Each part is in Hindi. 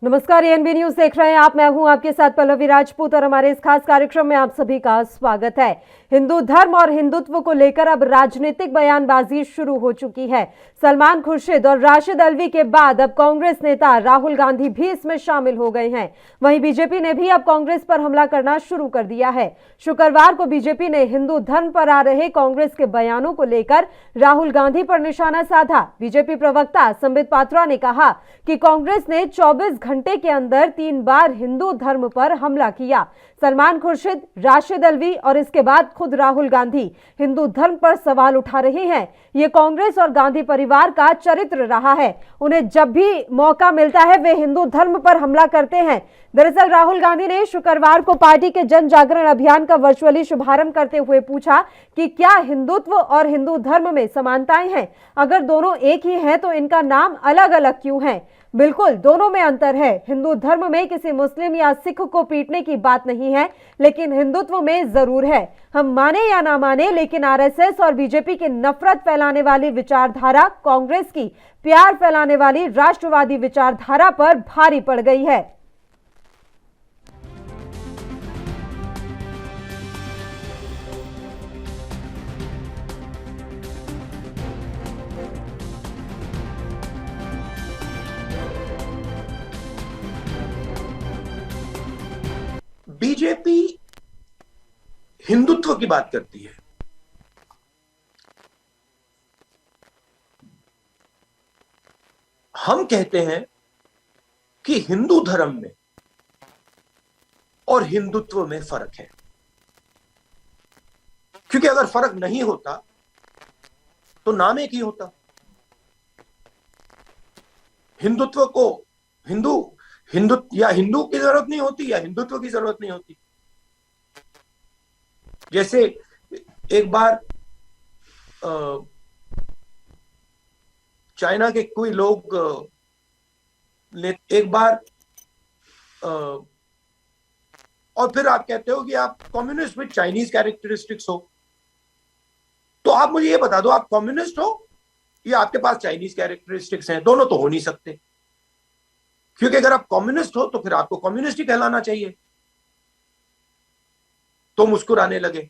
नमस्कार, एएनबी न्यूज देख रहे हैं आप। मैं हूं आपके साथ पल्लवी राजपूत और हमारे इस खास कार्यक्रम में आप सभी का स्वागत है। हिंदू धर्म और हिंदुत्व को लेकर अब राजनीतिक बयानबाजी शुरू हो चुकी है। सलमान खुर्शीद और राशिद अल्वी के बाद अब कांग्रेस नेता राहुल गांधी भी इसमें शामिल हो गए हैं। वहीं बीजेपी ने भी अब कांग्रेस पर हमला करना शुरू कर दिया है। शुक्रवार को बीजेपी ने हिंदू धर्म पर आ रहे कांग्रेस के बयानों को लेकर राहुल गांधी पर निशाना साधा। बीजेपी प्रवक्ता संबित पात्रा ने कहा कि कांग्रेस ने 24 घंटे के अंदर 3 बार हिंदू धर्म पर हमला किया। सलमान खुर्शीद, राशिद अल्वी और इसके बाद खुद राहुल गांधी हिंदू धर्म पर सवाल उठा रहे हैं। ये कांग्रेस और गांधी परिवार का चरित्र रहा है। उन्हें जब भी मौका मिलता है वे हिंदू धर्म पर हमला करते हैं। दरअसल राहुल गांधी ने शुक्रवार को पार्टी के जन जागरण अभियान का वर्चुअली शुभारंभ करते हुए पूछा कि क्या हिंदुत्व और हिंदू धर्म में समानताएं हैं? अगर दोनों एक ही हैं तो इनका नाम अलग अलग क्यों है? बिल्कुल, दोनों में अंतर है। हिंदू धर्म में किसी मुस्लिम या सिख को पीटने की बात नहीं है, लेकिन हिंदुत्व में जरूर है। हम माने या ना माने, लेकिन आरएसएस और बीजेपी की नफरत फैलाने वाली विचारधारा कांग्रेस की प्यार फैलाने वाली राष्ट्रवादी विचारधारा पर भारी पड़ गई है। बीजेपी हिंदुत्व की बात करती है। हम कहते हैं कि हिंदू धर्म में और हिंदुत्व में फर्क है, क्योंकि अगर फर्क नहीं होता तो नाम एक ही होता। हिंदुत्व को हिंदू की जरूरत नहीं होती या हिंदुत्व की जरूरत नहीं होती। जैसे एक बार चाइना के कोई लोग एक बार और फिर आप कहते हो कि आप कम्युनिस्ट विद चाइनीज कैरेक्टरिस्टिक्स हो। तो आप मुझे ये बता दो, आप कम्युनिस्ट हो या आपके पास चाइनीज कैरेक्टरिस्टिक्स हैं? दोनों तो हो नहीं सकते, क्योंकि अगर आप कम्युनिस्ट हो तो फिर आपको कम्युनिस्ट ही कहलाना चाहिए। तो मुस्कुराने लगे।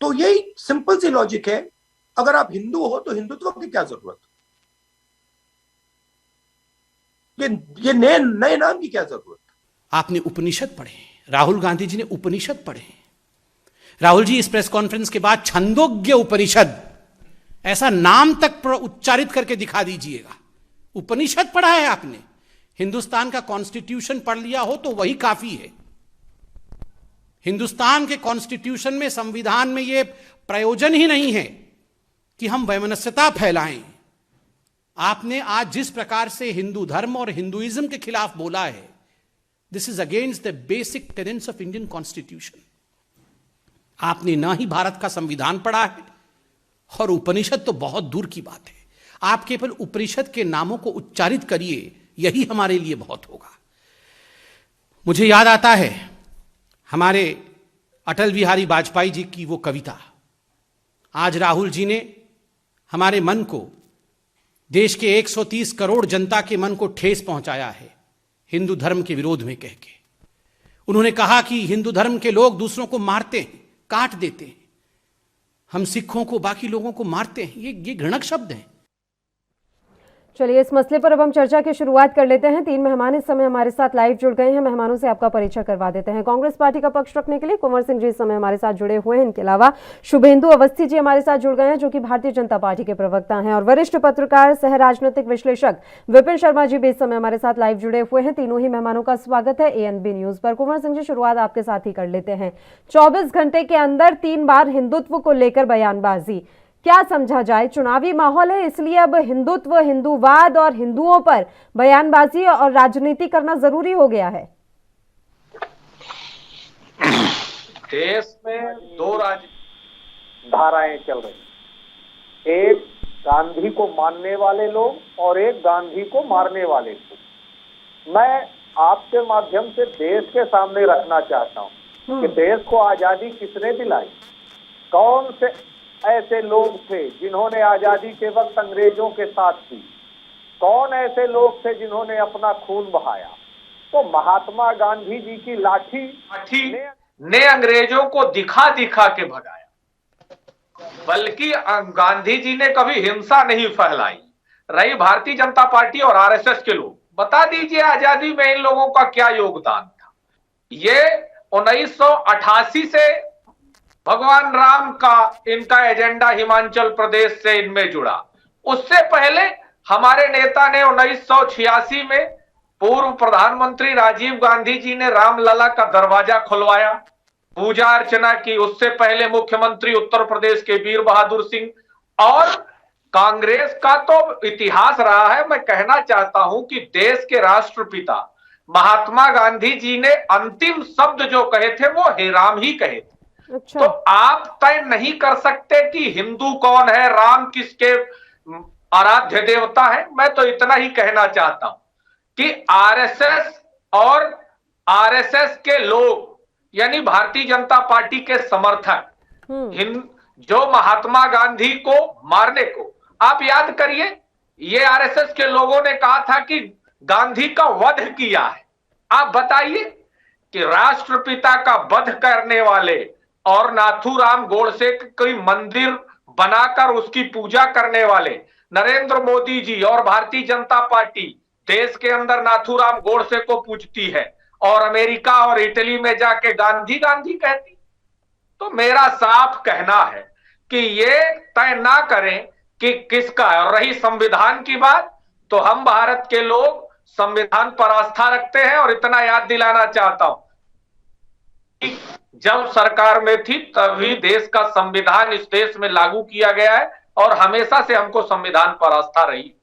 तो यही सिंपल सी लॉजिक है। अगर आप हिंदू हो तो हिंदुत्व की क्या जरूरत? ये नए नाम की क्या जरूरत? आपने उपनिषद पढ़े, राहुल गांधी जी ने उपनिषद पढ़े। राहुल जी इस प्रेस कॉन्फ्रेंस के बाद छंदोग्य उपनिषद ऐसा नाम तक उच्चारित करके दिखा दीजिएगा। उपनिषद पढ़ा है आपने? हिंदुस्तान का कॉन्स्टिट्यूशन पढ़ लिया हो तो वही काफी है। हिंदुस्तान के कॉन्स्टिट्यूशन में, संविधान में यह प्रयोजन ही नहीं है कि हम वैमनस्यता फैलाएं। आपने आज जिस प्रकार से हिंदू धर्म और हिंदुइज्म के खिलाफ बोला है, this is against the basic tenants of Indian constitution. आपने ना ही भारत का संविधान पढ़ा है और उपनिषद तो बहुत दूर की बात है। आप केवल उपनिषद के नामों को उच्चारित करिए, यही हमारे लिए बहुत होगा। मुझे याद आता है हमारे अटल बिहारी वाजपेयी जी की वो कविता। आज राहुल जी ने हमारे मन को, देश के 130 करोड़ जनता के मन को ठेस पहुंचाया है हिंदू धर्म के विरोध में कह के। उन्होंने कहा कि हिंदू धर्म के लोग दूसरों को मारते हैं, काट देते हैं। हम सिखों को, बाकी लोगों को मारते हैं। ये घृणक शब्द हैं। चलिए, इस मसले पर अब हम चर्चा की शुरुआत कर लेते हैं। 3 मेहमान इस समय हमारे साथ लाइव जुड़ गए हैं। मेहमानों से आपका परिचय करवा देते हैं। कांग्रेस पार्टी का पक्ष रखने के लिए कुंवर सिंह जी इस समय हमारे साथ जुड़े हुए हैं। इनके अलावा शुभेंदु अवस्थी जी हमारे साथ जुड़ गए हैं, जो कि भारतीय जनता पार्टी के प्रवक्ता हैं, और वरिष्ठ पत्रकार सह राजनीतिक विश्लेषक विपिन शर्मा जी भी इस समय हमारे साथ लाइव जुड़े हुए हैं। तीनों ही मेहमानों का स्वागत है एएनबी न्यूज पर। कुंवर सिंह जी, शुरुआत आपके साथ ही कर लेते हैं। 24 घंटे के अंदर 3 बार हिंदुत्व को लेकर बयानबाजी, क्या समझा जाए? चुनावी माहौल है, इसलिए अब हिंदुत्व, हिंदूवाद और हिंदुओं पर बयानबाजी और राजनीति करना जरूरी हो गया है। देश में 2 धाराएं चल रही, एक गांधी को मानने वाले लोग और एक गांधी को मारने वाले लोग। मैं आपके माध्यम से देश के सामने रखना चाहता हूं कि देश को आजादी किसने दिलाई? कौन से ऐसे लोग थे जिन्होंने आजादी के वक्त अंग्रेजों के साथ थी? कौन ऐसे लोग थे जिन्होंने अपना खून बहाया? तो महात्मा गांधी जी की लाठी ने अंग्रेजों को दिखा दिखा के भगाया, बल्कि गांधी जी ने कभी हिंसा नहीं फैलाई। रही भारतीय जनता पार्टी और आरएसएस के लोग, बता दीजिए आजादी में इन लोगों का क्या योगदान था? ये 1988 से भगवान राम का इनका एजेंडा हिमाचल प्रदेश से इनमें जुड़ा। उससे पहले हमारे नेता ने 1986 में पूर्व प्रधानमंत्री राजीव गांधी जी ने रामलला का दरवाजा खुलवाया, पूजा अर्चना की। उससे पहले मुख्यमंत्री उत्तर प्रदेश के वीर बहादुर सिंह। और कांग्रेस का तो इतिहास रहा है। मैं कहना चाहता हूं कि देश के राष्ट्रपिता महात्मा गांधी जी ने अंतिम शब्द जो कहे थे वो हे राम ही कहे थे। अच्छा। तो आप तय नहीं कर सकते कि हिंदू कौन है, राम किसके आराध्य देवता है। मैं तो इतना ही कहना चाहता हूं कि आरएसएस और आरएसएस के लोग यानी भारतीय जनता पार्टी के समर्थक जो महात्मा गांधी को मारने को, आप याद करिए, ये आरएसएस के लोगों ने कहा था कि गांधी का वध किया है। आप बताइए कि राष्ट्रपिता का वध करने वाले और नाथूराम गोडसे कोई मंदिर बनाकर उसकी पूजा करने वाले नरेंद्र मोदी जी और भारतीय जनता पार्टी देश के अंदर नाथूराम गोडसे को पूजती है और अमेरिका और इटली में जाके गांधी गांधी कहती। तो मेरा साफ कहना है कि ये तय ना करें कि किसका है। और रही संविधान की बात, तो हम भारत के लोग संविधान पर आस्था रखते हैं। और इतना याद दिलाना चाहता हूं कि जब सरकार में थी तभी देश का संविधान इस देश में लागू किया गया है और हमेशा से हमको संविधान पर आस्था रही।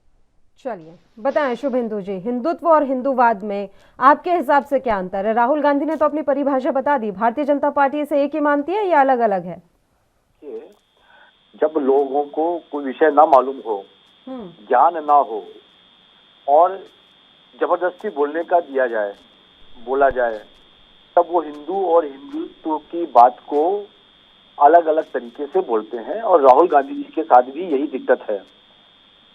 चलिए बताएं शुभेंदु जी, हिंदुत्व और हिंदूवाद में आपके हिसाब से क्या अंतर है? राहुल गांधी ने तो अपनी परिभाषा बता दी, भारतीय जनता पार्टी इसे एक ही मानती है या अलग अलग है? जब लोगों को कोई विषय ना मालूम हो, ज्ञान ना हो और जबरदस्ती बोलने का बोला जाए, तब वो हिंदू और हिंदुत्व की बात को अलग अलग तरीके से बोलते हैं। और राहुल गांधी जी के साथ भी यही दिक्कत है।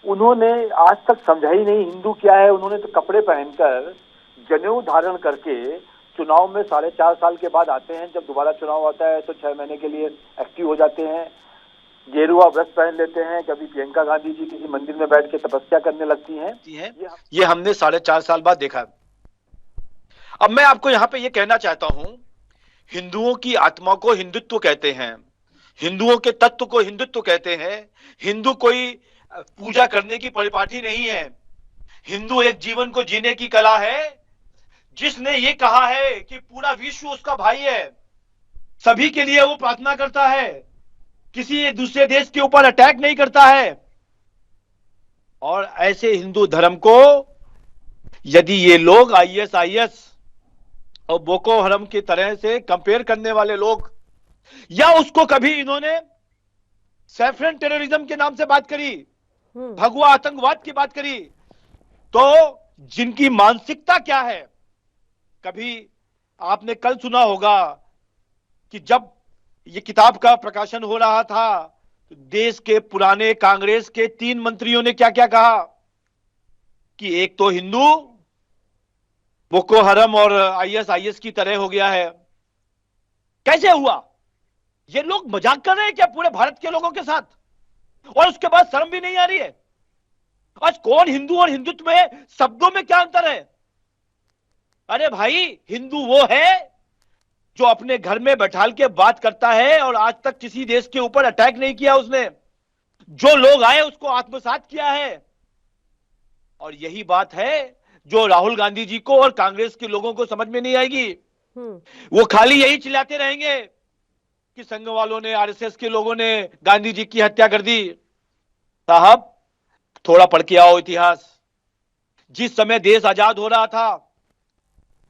उन्होंने आज तक समझा ही नहीं हिंदू क्या है। उन्होंने तो कपड़े पहनकर जनेऊ धारण करके चुनाव में 4.5 साल के बाद आते हैं। जब दोबारा चुनाव आता है तो 6 महीने के लिए एक्टिव हो जाते हैं, गेरुआ व्रत पहन लेते हैं। कभी प्रियंका गांधी जी किसी मंदिर में बैठ के तपस्या करने लगती हैं। ये हमने 4.5 साल बाद देखा। अब मैं आपको यहाँ पे ये कहना चाहता हूं, हिंदुओं की आत्मा को हिंदुत्व कहते हैं, हिंदुओं के तत्व को हिंदुत्व कहते हैं। हिंदू कोई पूजा करने की परिपाटी नहीं है। हिंदू एक जीवन को जीने की कला है, जिसने ये कहा है कि पूरा विश्व उसका भाई है, सभी के लिए वो प्रार्थना करता है, किसी दूसरे देश के ऊपर अटैक नहीं करता है। और ऐसे हिंदू धर्म को यदि ये लोग आईएसआईएस और बोको हरम की तरह से कंपेयर करने वाले लोग, या उसको कभी इन्होंने सैफरन टेररिज्म के नाम से बात करी, भगवा आतंकवाद की बात करी, तो जिनकी मानसिकता क्या है। कभी आपने कल सुना होगा कि जब ये किताब का प्रकाशन हो रहा था तो देश के पुराने कांग्रेस के 3 मंत्रियों ने क्या क्या कहा कि एक तो हिंदू बोको हरम और आईएसआईएस की तरह हो गया है। कैसे हुआ? ये लोग मजाक कर रहे हैं क्या पूरे भारत के लोगों के साथ? और उसके बाद शर्म भी नहीं आ रही है? आज कौन हिंदू और हिंदुत्व में शब्दों में क्या अंतर है? अरे भाई, हिंदू वो है जो अपने घर में बैठाल के बात करता है और आज तक किसी देश के ऊपर अटैक नहीं किया उसने, जो लोग आए उसको आत्मसात किया है। और यही बात है जो राहुल गांधी जी को और कांग्रेस के लोगों को समझ में नहीं आएगी। वो खाली यही चिल्लाते रहेंगे कि संघ वालों ने, आरएसएस के लोगों ने गांधी जी की हत्या कर दी। साहब, थोड़ा पढ़ के आओ इतिहास। जिस समय देश आजाद हो रहा था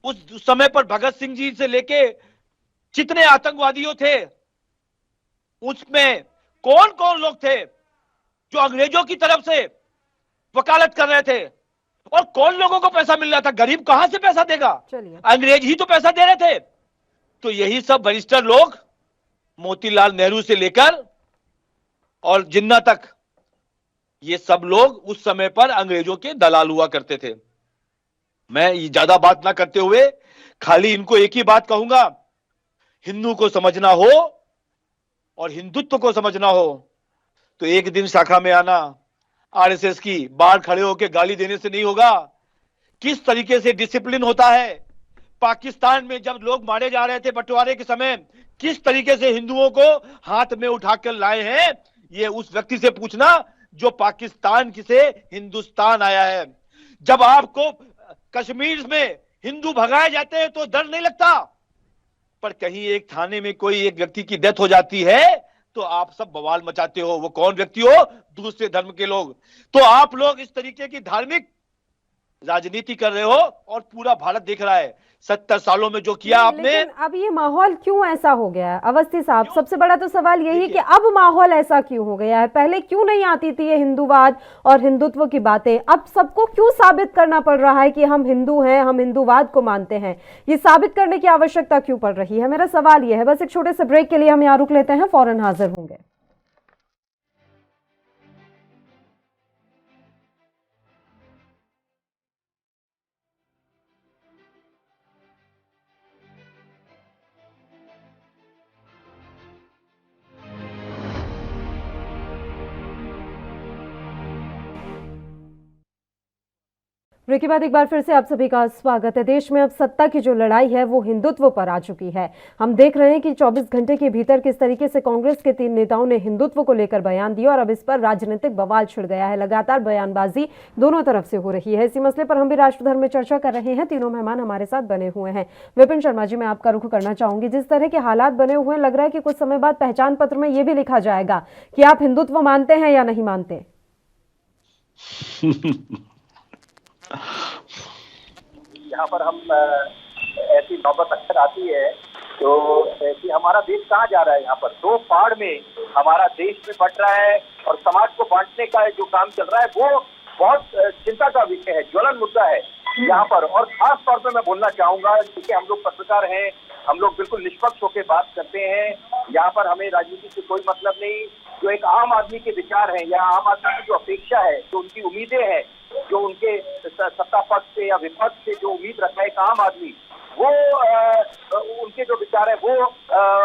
उस समय पर भगत सिंह जी से लेके जितने आतंकवादियों थे, उसमें कौन कौन लोग थे जो अंग्रेजों की तरफ से वकालत कर रहे थे? और कौन लोगों को पैसा मिल रहा था? गरीब कहां से पैसा देगा? अंग्रेज ही तो पैसा दे रहे थे। तो यही सब बैरिस्टर लोग, मोतीलाल नेहरू से लेकर और जिन्ना तक, ये सब लोग उस समय पर अंग्रेजों के दलाल हुआ करते थे। मैं ज्यादा बात ना करते हुए खाली इनको एक ही बात कहूंगा, हिंदू को समझना हो और हिंदुत्व को समझना हो तो एक दिन शाखा में आना, आरएसएस की बाहर खड़े होकर गाली देने से नहीं होगा। किस तरीके से डिसिप्लिन होता है, पाकिस्तान में जब लोग मारे जा रहे थे बंटवारे के समय, किस तरीके से हिंदुओं को हाथ में उठाकर लाए हैं, ये उस व्यक्ति से पूछना जो पाकिस्तान से हिंदुस्तान आया है। जब आपको कश्मीर में हिंदू भगाए जाते हैं तो डर नहीं लगता, पर कहीं एक थाने में कोई एक व्यक्ति की डेथ हो जाती है तो आप सब बवाल मचाते हो। वो कौन व्यक्ति हो? दूसरे धर्म के लोग। तो आप लोग इस तरीके की धार्मिक राजनीति कर रहे हो और पूरा भारत देख रहा है 70 सालों में जो किया आपने। लेकिन अब ये माहौल क्यों ऐसा हो गया है अवस्थी साहब? सबसे बड़ा तो सवाल यही है कि अब माहौल ऐसा क्यों हो गया है? पहले क्यों नहीं आती थी ये हिंदूवाद और हिंदुत्व की बातें? अब सबको क्यों साबित करना पड़ रहा है कि हम हिंदू हैं, हम हिंदूवाद को मानते हैं? ये साबित करने की आवश्यकता क्यों पड़ रही है? मेरा सवाल ये है। बस एक छोटे से ब्रेक के लिए हम यहाँ रुक लेते हैं, फौरन हाजिर होंगे। ब्रेक के बाद एक बार फिर से आप सभी का स्वागत है। देश में अब सत्ता की जो लड़ाई है वो हिंदुत्व पर आ चुकी है। हम देख रहे हैं कि 24 घंटे के भीतर किस तरीके से कांग्रेस के 3 नेताओं ने हिंदुत्व को लेकर बयान दिया और अब इस पर राजनीतिक बवाल छिड़ गया है। लगातार बयानबाजी दोनों तरफ से हो रही है। इसी मसले पर हम भी राष्ट्रधर्म में चर्चा कर रहे हैं। तीनों मेहमान हमारे साथ बने हुए हैं। विपिन शर्मा जी, मैं आपका रुख करना चाहूंगी। जिस तरह के हालात बने हुए हैं, लग रहा है कि कुछ समय बाद पहचान पत्र में यह भी लिखा जाएगा कि आप हिंदुत्व मानते हैं या नहीं मानते। यहाँ पर हम ऐसी नौबत अक्सर आती है तो कि हमारा देश कहाँ जा रहा है। यहाँ पर 2 पाड़ में हमारा देश में बंट रहा है और समाज को बांटने का जो काम चल रहा है वो बहुत चिंता का विषय है, ज्वलन मुद्दा है यहाँ पर। और खास तौर पे मैं बोलना चाहूंगा, क्योंकि हम लोग पत्रकार हैं, हम लोग बिल्कुल निष्पक्ष होकर बात करते हैं। यहाँ पर हमें राजनीति से कोई मतलब नहीं। जो एक आम आदमी के विचार हैं या आम आदमी की जो अपेक्षा है, जो उनकी उम्मीदें हैं, जो उनके सत्ता पक्ष से या विपक्ष से जो उम्मीद रखता है एक आम आदमी, वो उनके जो विचार है वो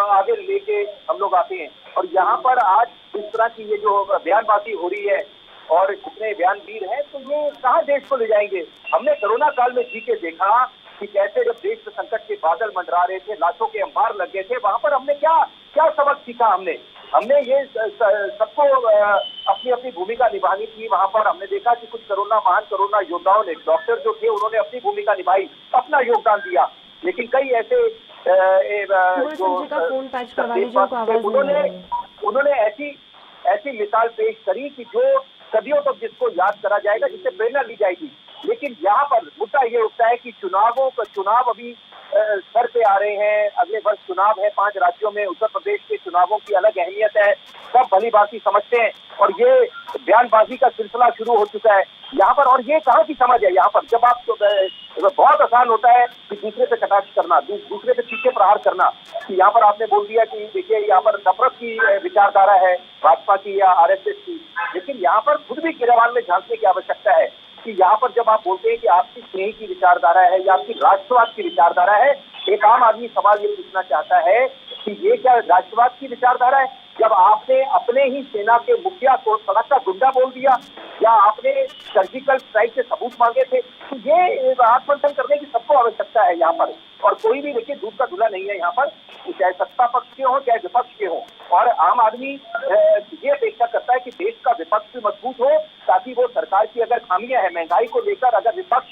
आगे लेके हम लोग आते हैं। और यहाँ पर आज इस तरह की ये जो बयानबाजी हो रही है और कितने बयानवीर हैं, तो ये कहाँ देश को ले जाएंगे। हमने कोरोना काल में जी के देखा कि कैसे जब देश में संकट के बादल मंडरा रहे थे, लाशों के अंबार लग गए थे, वहां पर हमने क्या सबक सीखा। हमने ये सबको अपनी अपनी भूमिका निभानी थी। वहां पर हमने देखा कि कुछ महान कोरोना योद्धाओं ने, डॉक्टर जो थे, उन्होंने अपनी भूमिका निभाई, अपना योगदान दिया। लेकिन कई ऐसे उन्होंने ऐसी मिसाल पेश करी कि जो सदियों तक जिसको याद करा जाएगा, जिससे प्रेरणा ली जाएगी। लेकिन यहाँ पर मुद्दा ये उठता है कि चुनाव अभी सर पे आ रहे हैं। अगले वर्ष चुनाव है 5 राज्यों में। उत्तर प्रदेश के चुनावों की अलग अहमियत है, सब भली भांति समझते हैं। और ये बयानबाजी का सिलसिला शुरू हो चुका है यहाँ पर। और ये कहाँ की समझ है यहाँ पर? जब आप बहुत आसान होता है कि दूसरे पे कटाक्ष करना, दूसरे पे तीखे प्रहार करना। कि यहाँ पर आपने बोल दिया कि देखिए यहाँ पर नफरत की विचारधारा है भाजपा की या आरएसएस की। लेकिन यहाँ पर खुद भी गिरवान में झांकने की आवश्यकता है कि यहाँ पर जब आप बोलते हैं कि आपकी स्नेह की विचारधारा है या आपकी राष्ट्रवाद की विचारधारा है, एक आम आदमी सवाल ये पूछना चाहता है कि ये क्या राष्ट्रवाद की विचारधारा है? जब आपने अपने ही सेना के मुखिया को सड़क का गुंडा बोल दिया या आपने सर्जिकल स्ट्राइक के सबूत मांगे थे, तो ये आत्ममंथन करने की सबको आवश्यकता है यहाँ पर। और कोई भी देखिए दूध का धुला नहीं है यहाँ पर, चाहे सत्ता पक्ष के हो चाहे विपक्ष के हो। और आम आदमी ये अपेक्षा करता है कि देश का विपक्ष भी मजबूत हो, ताकि वो सरकार की अगर खामियां है, महंगाई को लेकर अगर विपक्ष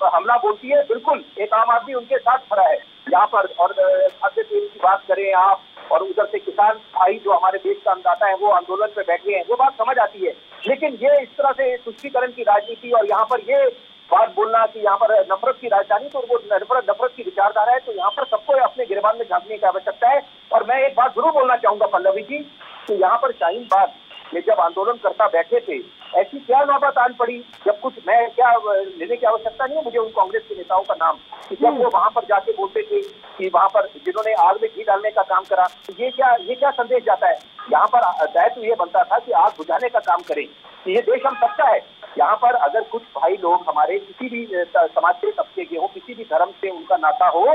हमला बोलती है, बिल्कुल एक आम आदमी उनके साथ खड़ा है यहाँ पर। और खाद्य तेल की बात करें आप, और उधर से किसान भाई जो हमारे देश का अन्नदाता है वो आंदोलन पे बैठे हैं, वो बात समझ आती है। लेकिन ये इस तरह से तुष्टीकरण की राजनीति और यहाँ पर ये बात बोलना कि यहाँ पर नफरत की राजधानी, तो वो नफरत की विचारधारा है। तो यहाँ पर सबको अपने गिरबान में झांकने की आवश्यकता है। और मैं एक बात जरूर बोलना चाहूंगा पल्लवी जी, कि यहाँ पर शाहीन बाग में जब आंदोलन करता बैठे थे, ऐसी क्या नौबत आन पड़ी, जब कुछ मैं क्या लेने की आवश्यकता नहीं है मुझे उन कांग्रेस के नेताओं का नाम, कि जब वो वहां पर जाके बोलते थे कि वहां पर जिन्होंने आग में घी डालने का काम करा, ये क्या संदेश जाता है? यहाँ पर दायित्व ये बनता था कि आग बुझाने का काम करें। ये देश हम सबका है। यहाँ पर अगर कुछ भाई लोग हमारे किसी भी समाज के तबके के हो, किसी भी धर्म से उनका नाता हो,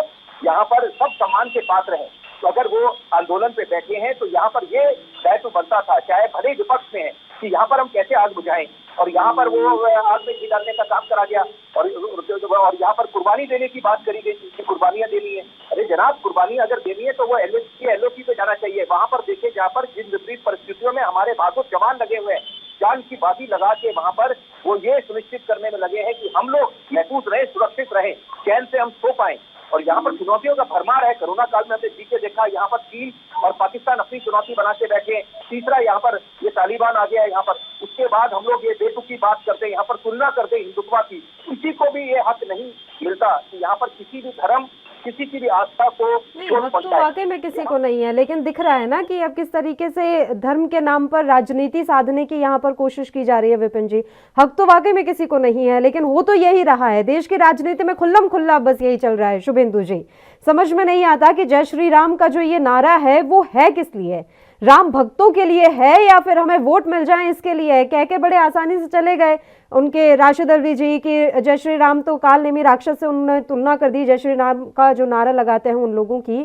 यहाँ पर सब सम्मान के पात्र हैं। तो अगर वो आंदोलन पे बैठे हैं तो यहाँ पर ये दायित्व बनता था, चाहे भले विपक्ष में है, कि यहाँ पर हम कैसे आग बुझाएं। और यहाँ पर वो आग में घी डालने का काम करा गया और यहाँ पर कुर्बानी देने की बात करी गई कि कुर्बानियां देनी है। अरे जनाब, कुर्बानी अगर देनी है तो वो एलओसी पे जाना चाहिए। वहां पर देखिए, जहाँ पर जिन विपरीत परिस्थितियों में हमारे बहादुर जवान लगे हुए हैं, जान की बाजी लगा के वहां पर वो ये सुनिश्चित करने में लगे हैं कि हम लोग महफूज रहे, सुरक्षित रहे, चैन से हम सो पाए। और यहाँ पर चुनौतियों का भरमार है। कोरोना काल में हमने जी के देखा, यहाँ पर चीन और पाकिस्तान अपनी चुनौती बना के बैठे। तीसरा यहाँ पर ये तालिबान आ गया है यहाँ पर। उसके बाद हम लोग ये बेतुकी बात करते हैं, यहाँ पर तुलना करते हैं हिंदुत्व की। किसी को भी ये हक नहीं मिलता कि यहाँ पर किसी भी धर्म, किसी की भी आस्था को चोट तो पहुंचाए। वाकई में किसी को नहीं है, लेकिन दिख रहा है ना कि अब किस तरीके से धर्म के नाम पर राजनीति साधने की यहाँ पर कोशिश की जा रही है। विपिन जी, हक तो वाकई में किसी को नहीं है, लेकिन हो तो यही रहा है। देश की राजनीति में खुल्लम खुल्ला बस यही चल रहा है। शुभेंदु जी, समझ में नहीं आता कि जय श्री राम का जो ये नारा है वो है किस लिए? राम भक्तों के लिए है या फिर हमें वोट मिल जाए इसके लिए है? कह के बड़े आसानी से चले गए उनके राशिद अल्वी जी की जय श्री राम तो काल नेमी राक्षस से उन्होंने तुलना कर दी। जय श्री राम का जो नारा लगाते हैं उन लोगों की,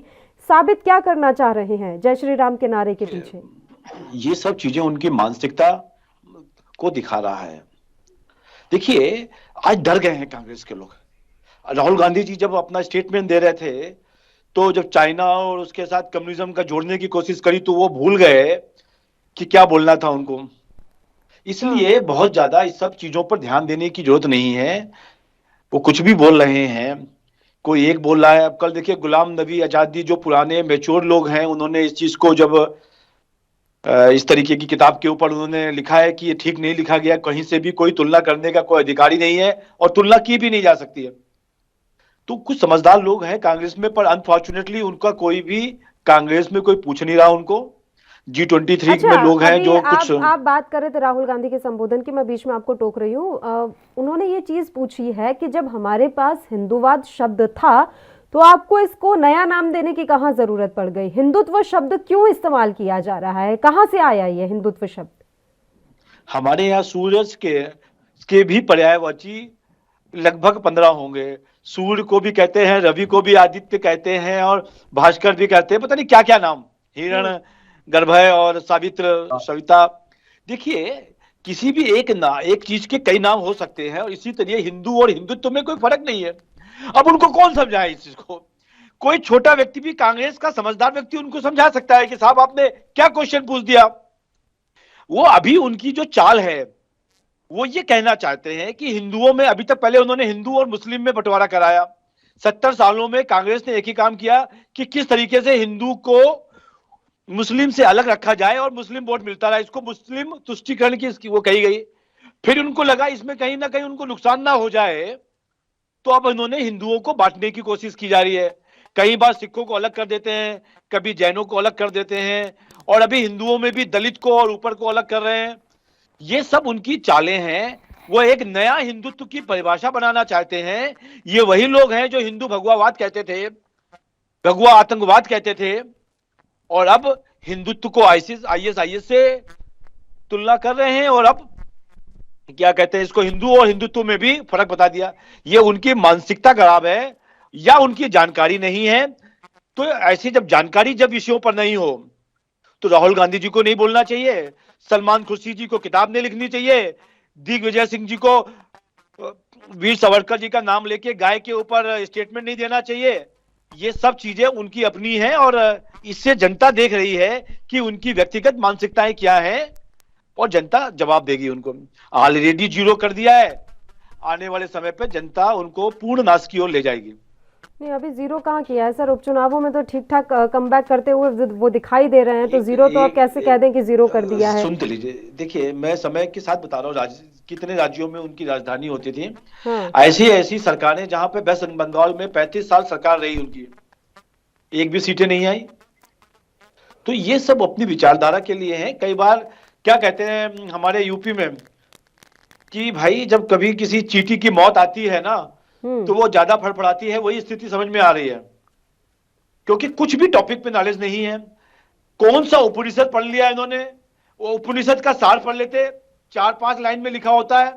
साबित क्या करना चाह रहे हैं जय श्री राम के नारे के पीछे? ये सब चीजें उनकी मानसिकता को दिखा रहा है। देखिए, आज डर गए हैं कांग्रेस के लोग। राहुल गांधी जी जब अपना स्टेटमेंट दे रहे थे तो जब चाइना और उसके साथ कम्युनिज्म का जोड़ने की कोशिश करी तो वो भूल गए कि क्या बोलना था उनको। इसलिए बहुत ज्यादा इस सब चीजों पर ध्यान देने की जरूरत नहीं है। वो कुछ भी बोल रहे हैं, कोई एक बोल रहा है। अब कल देखिए, गुलाम नबी आजादी जो पुराने मैच्योर लोग हैं, उन्होंने इस चीज को जब इस तरीके की किताब के ऊपर उन्होंने लिखा है कि ये ठीक नहीं लिखा गया, कहीं से भी कोई तुलना करने का कोई अधिकारी नहीं है और तुलना की भी नहीं जा सकती है। तो कुछ समझदार लोग हैं कांग्रेस में, पर अनफॉर्चुनेटली उनका कोई भी कांग्रेस में कोई पूछ नहीं रहा उनको। G23 में लोग हैं जो कुछ आप बात कर रहे थे राहुल गांधी के संबोधन की, मैं बीच में आपको टोक रही हूँ। उन्होंने ये चीज पूछी है कि जब हमारे पास हिंदूवाद शब्द था तो आपको इसको नया नाम देने की कहाँ जरूरत पड़ गई? हिंदुत्व शब्द क्यों इस्तेमाल किया जा रहा है? कहाँ से आया ये हिंदुत्व शब्द? हमारे यहाँ सूरज के भी पर्यायवाची लगभग 15 होंगे। सूर्य को भी कहते हैं, रवि को भी आदित्य कहते हैं और भास्कर भी कहते हैं, पता नहीं क्या क्या नाम, हिरण गर्भय और सावित्र सविता। देखिए, किसी भी एक चीज के कई नाम हो सकते हैं और इसी तरह हिंदू और हिंदुत्व में कोई फर्क नहीं है। अब उनको कौन समझाए इस चीज को? कोई छोटा व्यक्ति भी, कांग्रेस का समझदार व्यक्ति उनको समझा सकता है कि साहब आपने क्या क्वेश्चन पूछ दिया। वो अभी उनकी जो चाल है वो ये कहना चाहते हैं कि हिंदुओं में, अभी तक पहले उन्होंने हिंदू और मुस्लिम में बंटवारा कराया। 70 सालों में कांग्रेस ने एक ही काम किया कि किस तरीके से हिंदू को मुस्लिम से अलग रखा जाए और मुस्लिम वोट मिलता रहा। इसको मुस्लिम तुष्टीकरण की वो कही गई। फिर उनको लगा इसमें कहीं ना कहीं उनको नुकसान ना हो जाए, तो अब उन्होंने हिंदुओं को बांटने की कोशिश की जा रही है। कई बार सिखों को अलग कर देते हैं, कभी जैनों को अलग कर देते हैं और अभी हिंदुओं में भी दलित को और ऊपर को अलग कर रहे हैं। ये सब उनकी चालें हैं। वो एक नया हिंदुत्व की परिभाषा बनाना चाहते हैं। ये वही लोग हैं जो हिंदू भगवावाद कहते थे, भगवा आतंकवाद कहते थे और अब हिंदुत्व को ISIS से तुलना कर रहे हैं और अब क्या कहते हैं इसको, हिंदू और हिंदुत्व में भी फर्क बता दिया। ये उनकी मानसिकता खराब है या उनकी जानकारी नहीं है। तो ऐसी जब जानकारी जब विषयों पर नहीं हो तो राहुल गांधी जी को नहीं बोलना चाहिए, सलमान खुर्शीद जी को किताब नहीं लिखनी चाहिए, दिग्विजय सिंह जी को वीर सावरकर जी का नाम लेके गाय के ऊपर स्टेटमेंट नहीं देना चाहिए। ये सब चीजें उनकी अपनी हैं और इससे जनता देख रही है कि उनकी व्यक्तिगत मानसिकताएं क्या है और जनता जवाब देगी उनको। ऑलरेडी 0 कर दिया है, आने वाले समय पे जनता उनको पूर्ण नाश की ओर ले जाएगी। नहीं, अभी 0 कहाँ किया है सर? उपचुनावों में तो ठीक ठाक कमबैक करते हुए वो दिखाई दे रहे हैं, तो 0 तो आप कैसे कह दें कि 0 कर दिया है? सुनते लीजिए, देखिए मैं समय के साथ बता रहा हूँ कितने राज्यों में उनकी राजधानी होती थी। हाँ। ऐसी सरकारें जहां पे वेस्ट बंगाल में 35 साल सरकार रही, उनकी एक भी सीटें नहीं आई। तो ये सब अपनी विचारधारा के लिए है। कई बार क्या कहते हैं हमारे यूपी में कि भाई जब कभी किसी चींटी की मौत आती है ना तो वो ज्यादा फड़फड़ाती है, वही स्थिति समझ में आ रही है। क्योंकि कुछ भी टॉपिक पे नॉलेज नहीं है। कौन सा उपनिषद पढ़ लिया इन्होंने, वो उपनिषद का सार पढ़ लेते, 4-5 लाइन में लिखा होता है।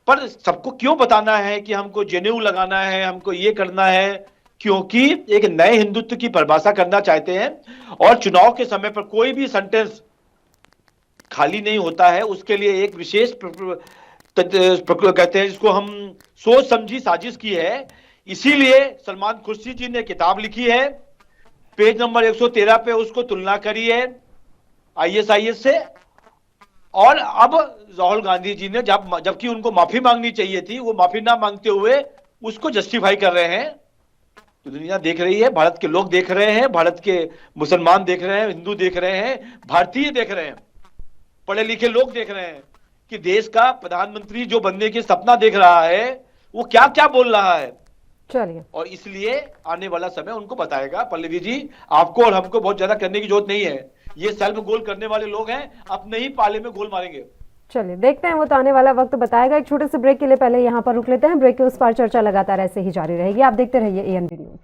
पर सबको क्यों बताना है कि हमको जनेऊ लगाना है, हमको ये करना है? क्योंकि एक नए हिंदुत्व की परिभाषा करना चाहते हैं, और चुनाव के समय पर कोई भी सेंटेंस खाली नहीं होता है। उसके लिए एक विशेष कहते हैं जिसको हम सोच समझी साजिश की है। इसीलिए सलमान खुर्शीद जी ने किताब लिखी है, पेज नंबर 113 पे उसको तुलना करी है ISIS से। और अब राहुल गांधी जी ने जबकि उनको माफी मांगनी चाहिए थी, वो माफी ना मांगते हुए उसको जस्टिफाई कर रहे हैं। तो दुनिया देख रही है, भारत के लोग देख रहे हैं, भारत के मुसलमान देख रहे हैं, हिंदू देख रहे हैं, भारतीय देख रहे हैं, पढ़े लिखे लोग देख रहे हैं कि देश का प्रधानमंत्री जो बनने की सपना देख रहा है वो क्या क्या बोल रहा है। चलिए, और इसलिए आने वाला समय उनको बताएगा। पल्लवी जी, आपको और हमको बहुत ज्यादा करने की जरूरत नहीं है। ये सेल्फ गोल करने वाले लोग हैं, अपने ही पाले में गोल मारेंगे। चलिए देखते हैं, वो तो आने वाला वक्त बताएगा। एक छोटे से ब्रेक के लिए पहले यहाँ पर रुक लेते हैं। ब्रेक के उस पार चर्चा लगातार ऐसे ही जारी रहेगी। आप देखते रहिए ANB न्यूज।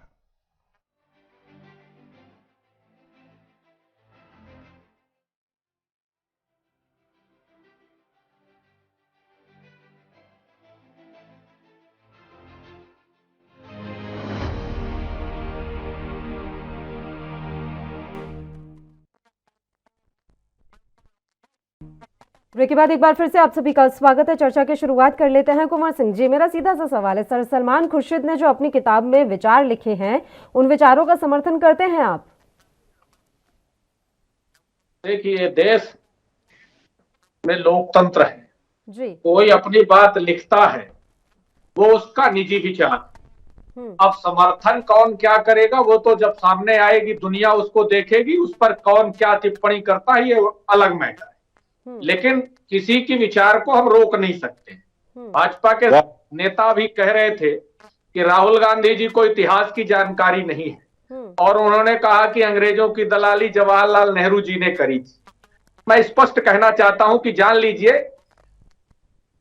ब्रेक के बाद एक बार फिर से आप सभी का स्वागत है। चर्चा की शुरुआत कर लेते हैं। कुंवर सिंह जी, मेरा सीधा सा सवाल है सर, सलमान खुर्शीद ने जो अपनी किताब में विचार लिखे हैं, उन विचारों का समर्थन करते हैं आप? देखिए, देश में लोकतंत्र है जी। कोई अपनी बात लिखता है, वो उसका निजी विचार। अब समर्थन कौन क्या करेगा वो तो जब सामने आएगी, दुनिया उसको देखेगी, उस पर कौन क्या टिप्पणी करता है ये अलग मैटर है। लेकिन किसी की विचार को हम रोक नहीं सकते। भाजपा के नेता भी कह रहे थे कि राहुल गांधी जी को इतिहास की जानकारी नहीं है, और उन्होंने कहा कि अंग्रेजों की दलाली जवाहरलाल नेहरू जी ने करी थी। मैं स्पष्ट कहना चाहता हूं कि जान लीजिए,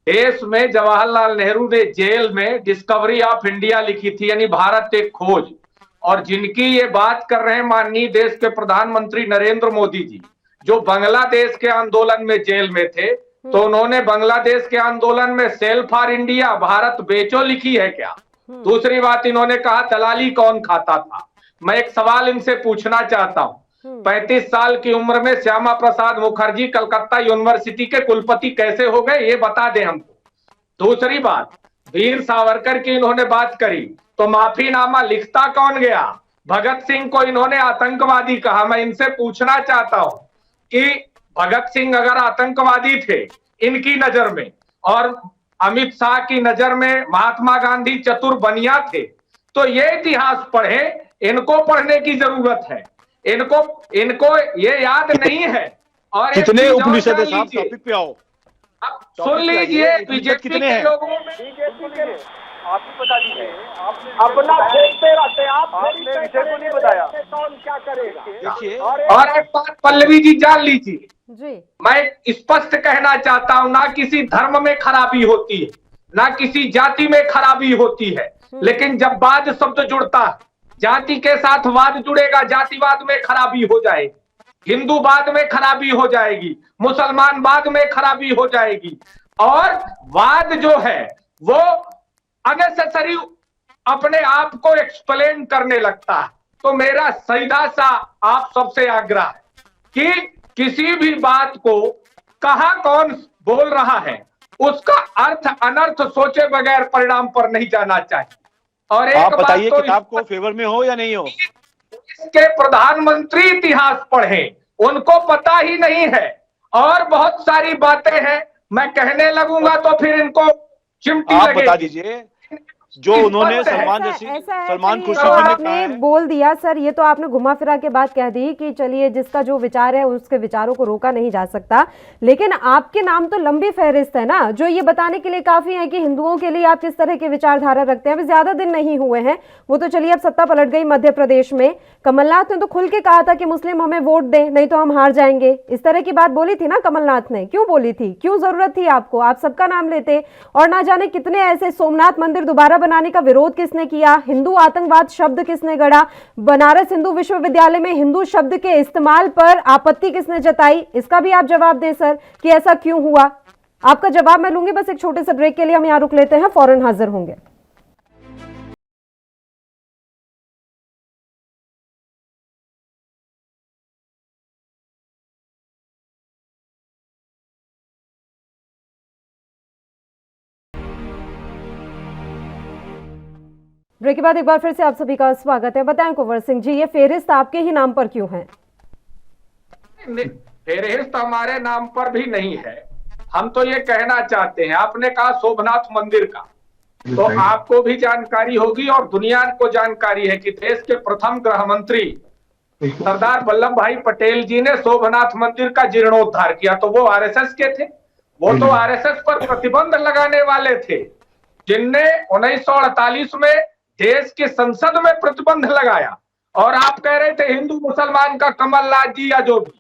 देश में जवाहरलाल नेहरू ने जेल में डिस्कवरी ऑफ इंडिया लिखी थी, यानी भारत एक खोज। और जिनकी ये बात कर रहे हैं माननीय देश के प्रधानमंत्री नरेंद्र मोदी जी, जो बांग्लादेश के आंदोलन में जेल में थे, तो उन्होंने बांग्लादेश के आंदोलन में सेल फॉर इंडिया, भारत बेचो लिखी है क्या? दूसरी बात, इन्होंने कहा दलाली कौन खाता था। मैं एक सवाल इनसे पूछना चाहता हूं, 35 साल की उम्र में श्यामा प्रसाद मुखर्जी कलकत्ता यूनिवर्सिटी के कुलपति कैसे हो गए, ये बता दें हमको। दूसरी बात, वीर सावरकर की इन्होंने बात करी, तो माफीनामा लिखता कौन गया? भगत सिंह को इन्होंने आतंकवादी कहा। मैं इनसे पूछना चाहता हूं कि भगत सिंह अगर आतंकवादी थे इनकी नजर में, और अमित शाह की नजर में महात्मा गांधी चतुर बनिया थे, तो ये इतिहास पढ़े, इनको पढ़ने की जरूरत है। इनको ये याद नहीं है। और कितने उपनिषद है साहब, टॉपिक पे आओ। अब सुन लीजिए, बीजेपी के लोगों में आप ही बता दीजिए, अपना फेंकते रहते हैं, आपने विषय को नहीं बताया। कौन क्या करेगा? देखिए, और एक बात पल्लवी जी जान लीजिए जी, मैं स्पष्ट कहना चाहता हूं, ना किसी धर्म में खराबी होती है, ना किसी जाति में खराबी होती है, लेकिन जब वाद शब्द जुड़ता है, जाति के साथ वाद जुड़ेगा, जातिवाद में खराबी हो जाएगी, हिंदूवाद में खराबी हो जाएगी, मुसलमानवाद में खराबी हो जाएगी। और वाद जो है वो अननेसेसरी अपने आप को एक्सप्लेन करने लगता है। तो मेरा सीधा सा आप सबसे आग्रह है कि किसी भी बात को कहां कौन बोल रहा है, उसका अर्थ अनर्थ सोचे बगैर परिणाम पर नहीं जाना चाहिए। और एक आप बताइए, बात तो किताब को फेवर में हो या नहीं हो? इसके प्रधानमंत्री इतिहास पढ़े, उनको पता ही नहीं है। और बहुत सारी बातें हैं, मैं कहने लगूंगा तो फिर इनको चिमटी आप लगेगी। बता दीजिए जो उन्होंने सलमान खुर्शीद जी ने आपने बोल दिया सर, ये तो आपने घुमा फिरा के बात कह दी कि चलिए जिसका जो विचार है उसके विचारों को रोका नहीं जा सकता, लेकिन आपके नाम तो लंबी फहरिस्त है ना, जो ये बताने के लिए काफी है कि हिंदुओं के लिए आप किस तरह की विचारधारा रखते हैं। अभी ज्यादा दिन नहीं हुए हैं, वो तो चलिए अब सत्ता पलट गई मध्य प्रदेश में। कमलनाथ ने तो खुल के कहा था कि मुस्लिम हमें वोट दें, नहीं तो हम हार जाएंगे, इस तरह की बात बोली थी ना कमलनाथ ने। क्यों बोली थी, क्यों जरूरत थी आपको? आप सबका नाम लेते, और ना जाने कितने ऐसे सोमनाथ मंदिर दोबारा बनाने का विरोध किसने किया, हिंदू आतंकवाद शब्द किसने गढ़ा, बनारस हिंदू विश्वविद्यालय में हिंदू शब्द के इस्तेमाल पर आपत्ति किसने जताई, इसका भी आप जवाब दें सर कि ऐसा क्यों हुआ। आपका जवाब मैं लूंगी, बस एक छोटे से ब्रेक के लिए हम यहां रुक लेते हैं, फौरन हाजिर होंगे। ब्रेक के बाद एक बार फिर से आप सभी का स्वागत है। बताएं कुंवर सिंह जी, ये फेहरिस्त आपके ही नाम पर क्यों है? फेहरिस्त हमारे नाम पर भी नहीं है। हम तो ये कहना चाहते हैं, आपने कहा सोमनाथ मंदिर का, तो आपको भी जानकारी होगी और दुनिया को जानकारी है कि देश के प्रथम गृह मंत्री सरदार वल्लभ भाई पटेल जी ने सोमनाथ मंदिर का जीर्णोद्धार किया। तो वो आरएसएस के थे, वो तो आरएसएस पर प्रतिबंध लगाने वाले थे, जिनने 1948 में देश के संसद में प्रतिबंध लगाया। और आप कह रहे थे हिंदू मुसलमान का कमलनाथ जी या जो भी।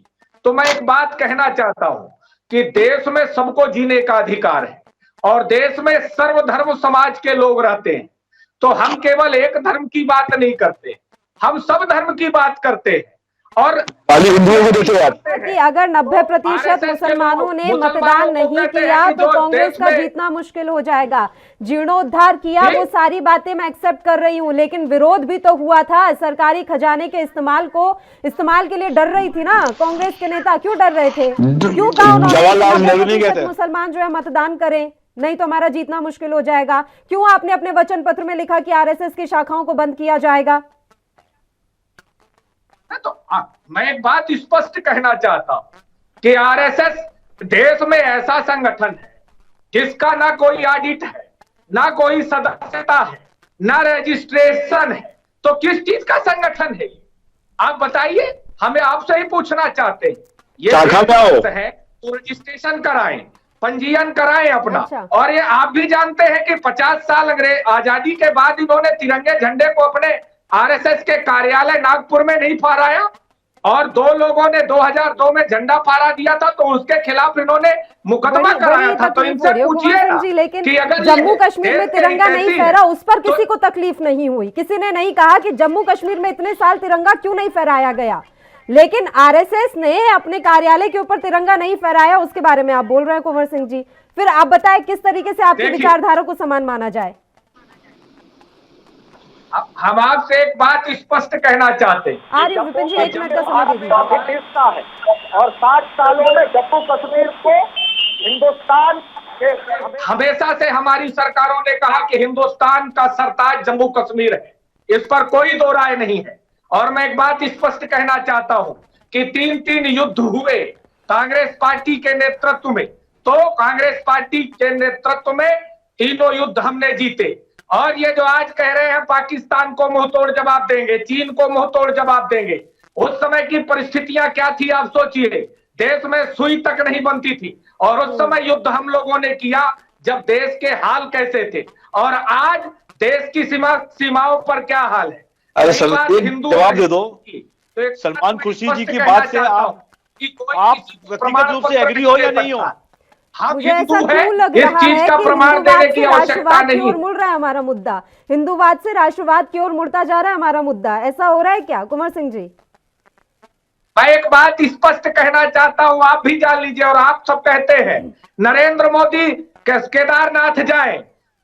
तो मैं एक बात कहना चाहता हूं कि देश में सबको जीने का अधिकार है और देश में सर्वधर्म समाज के लोग रहते हैं। तो हम केवल एक धर्म की बात नहीं करते, हम सब धर्म की बात करते हैं। और कि अगर 90% मुसलमानों ने मतदान नहीं किया तो कांग्रेस का जीतना मुश्किल हो जाएगा। जीर्णोद्धार किया, वो सारी बातें मैं एक्सेप्ट कर रही हूँ, लेकिन विरोध भी तो हुआ था। सरकारी खजाने के इस्तेमाल के लिए डर रही थी ना कांग्रेस के नेता। क्यों डर रहे थे? क्यों कहा उन्होंने मुसलमान जो है मतदान करें, नहीं तो हमारा जीतना मुश्किल हो जाएगा? क्यों आपने अपने वचन पत्र में लिखा कि आरएसएस की शाखाओं को बंद किया जाएगा? तो मैं एक बात स्पष्ट कहना चाहता हूं कि आरएसएस देश में ऐसा संगठन है जिसका ना कोई ऑडिट है, ना कोई सदस्यता है, ना रजिस्ट्रेशन है। तो किस चीज का संगठन है ये? आप बताइए, हमें आपसे ही पूछना चाहते हैं। ये है तो रजिस्ट्रेशन कराएं, पंजीयन कराएं अपना। अच्छा। और ये आप भी जानते हैं कि 50 साल आजादी के बाद इन्होंने तिरंगे झंडे को अपने आरएसएस के कार्यालय नागपुर में नहीं फहराया, और 2 लोगों ने 2002 में झंडा फहरा दिया था, तो उसके खिलाफ इन्होंने मुकदमा कराया था। तो इनसे पूछिए लेकिन कि अगर जम्मू कश्मीर में तिरंगा नहीं फहरा, उस पर किसी को तकलीफ नहीं हुई। किसी ने नहीं कहा कि जम्मू कश्मीर में इतने साल तिरंगा क्यों नहीं फहराया गया, लेकिन आरएसएस ने अपने कार्यालय के ऊपर तिरंगा नहीं फहराया, उसके बारे में आप बोल रहे हैं कुंवर सिंह जी। फिर आप बताएं किस तरीके से आपकी विचारधारा को समान माना जाए? हम आपसे एक बात स्पष्ट कहना चाहते हैं, विपिन जी 1 मिनट का समय दीजिए। है और 60 सालों में जम्मू कश्मीर को हिंदुस्तान के हमेशा से हमारी सरकारों ने कहा कि हिंदुस्तान का सरताज जम्मू कश्मीर है, इस पर कोई दो राय नहीं है। और मैं एक बात स्पष्ट कहना चाहता हूं कि 3 युद्ध हुए कांग्रेस पार्टी के नेतृत्व में, तो कांग्रेस पार्टी के नेतृत्व में तीनों युद्ध हमने जीते। और ये जो आज कह रहे हैं पाकिस्तान को मुंहतोड़ जवाब देंगे, चीन को मुंहतोड़ जवाब देंगे, उस समय की परिस्थितियां क्या थी आप सोचिए। देश में सुई तक नहीं बनती थी, और उस समय युद्ध हम लोगों ने किया जब देश के हाल कैसे थे, और आज देश की सीमाओं पर क्या हाल है। अरे सर, एक जवाब दे दो। तो सलमान खुर्शीद जी की बात से आप व्यक्तिगत रूप से एग्री हो या नहीं हो? मुझे ऐसा क्यों लग रहा है कि हिंदूवाद से राष्ट्रवाद की ओर मुड़ रहा है हमारा मुद्दा, हिंदूवाद से राष्ट्रवाद की ओर मुड़ता जा रहा है हमारा मुद्दा, ऐसा हो रहा है क्या कुंवर सिंह जी? मैं एक बात स्पष्ट कहना चाहता हूं, आप भी जान लीजिए और आप सब कहते हैं नरेंद्र मोदी केदारनाथ जाए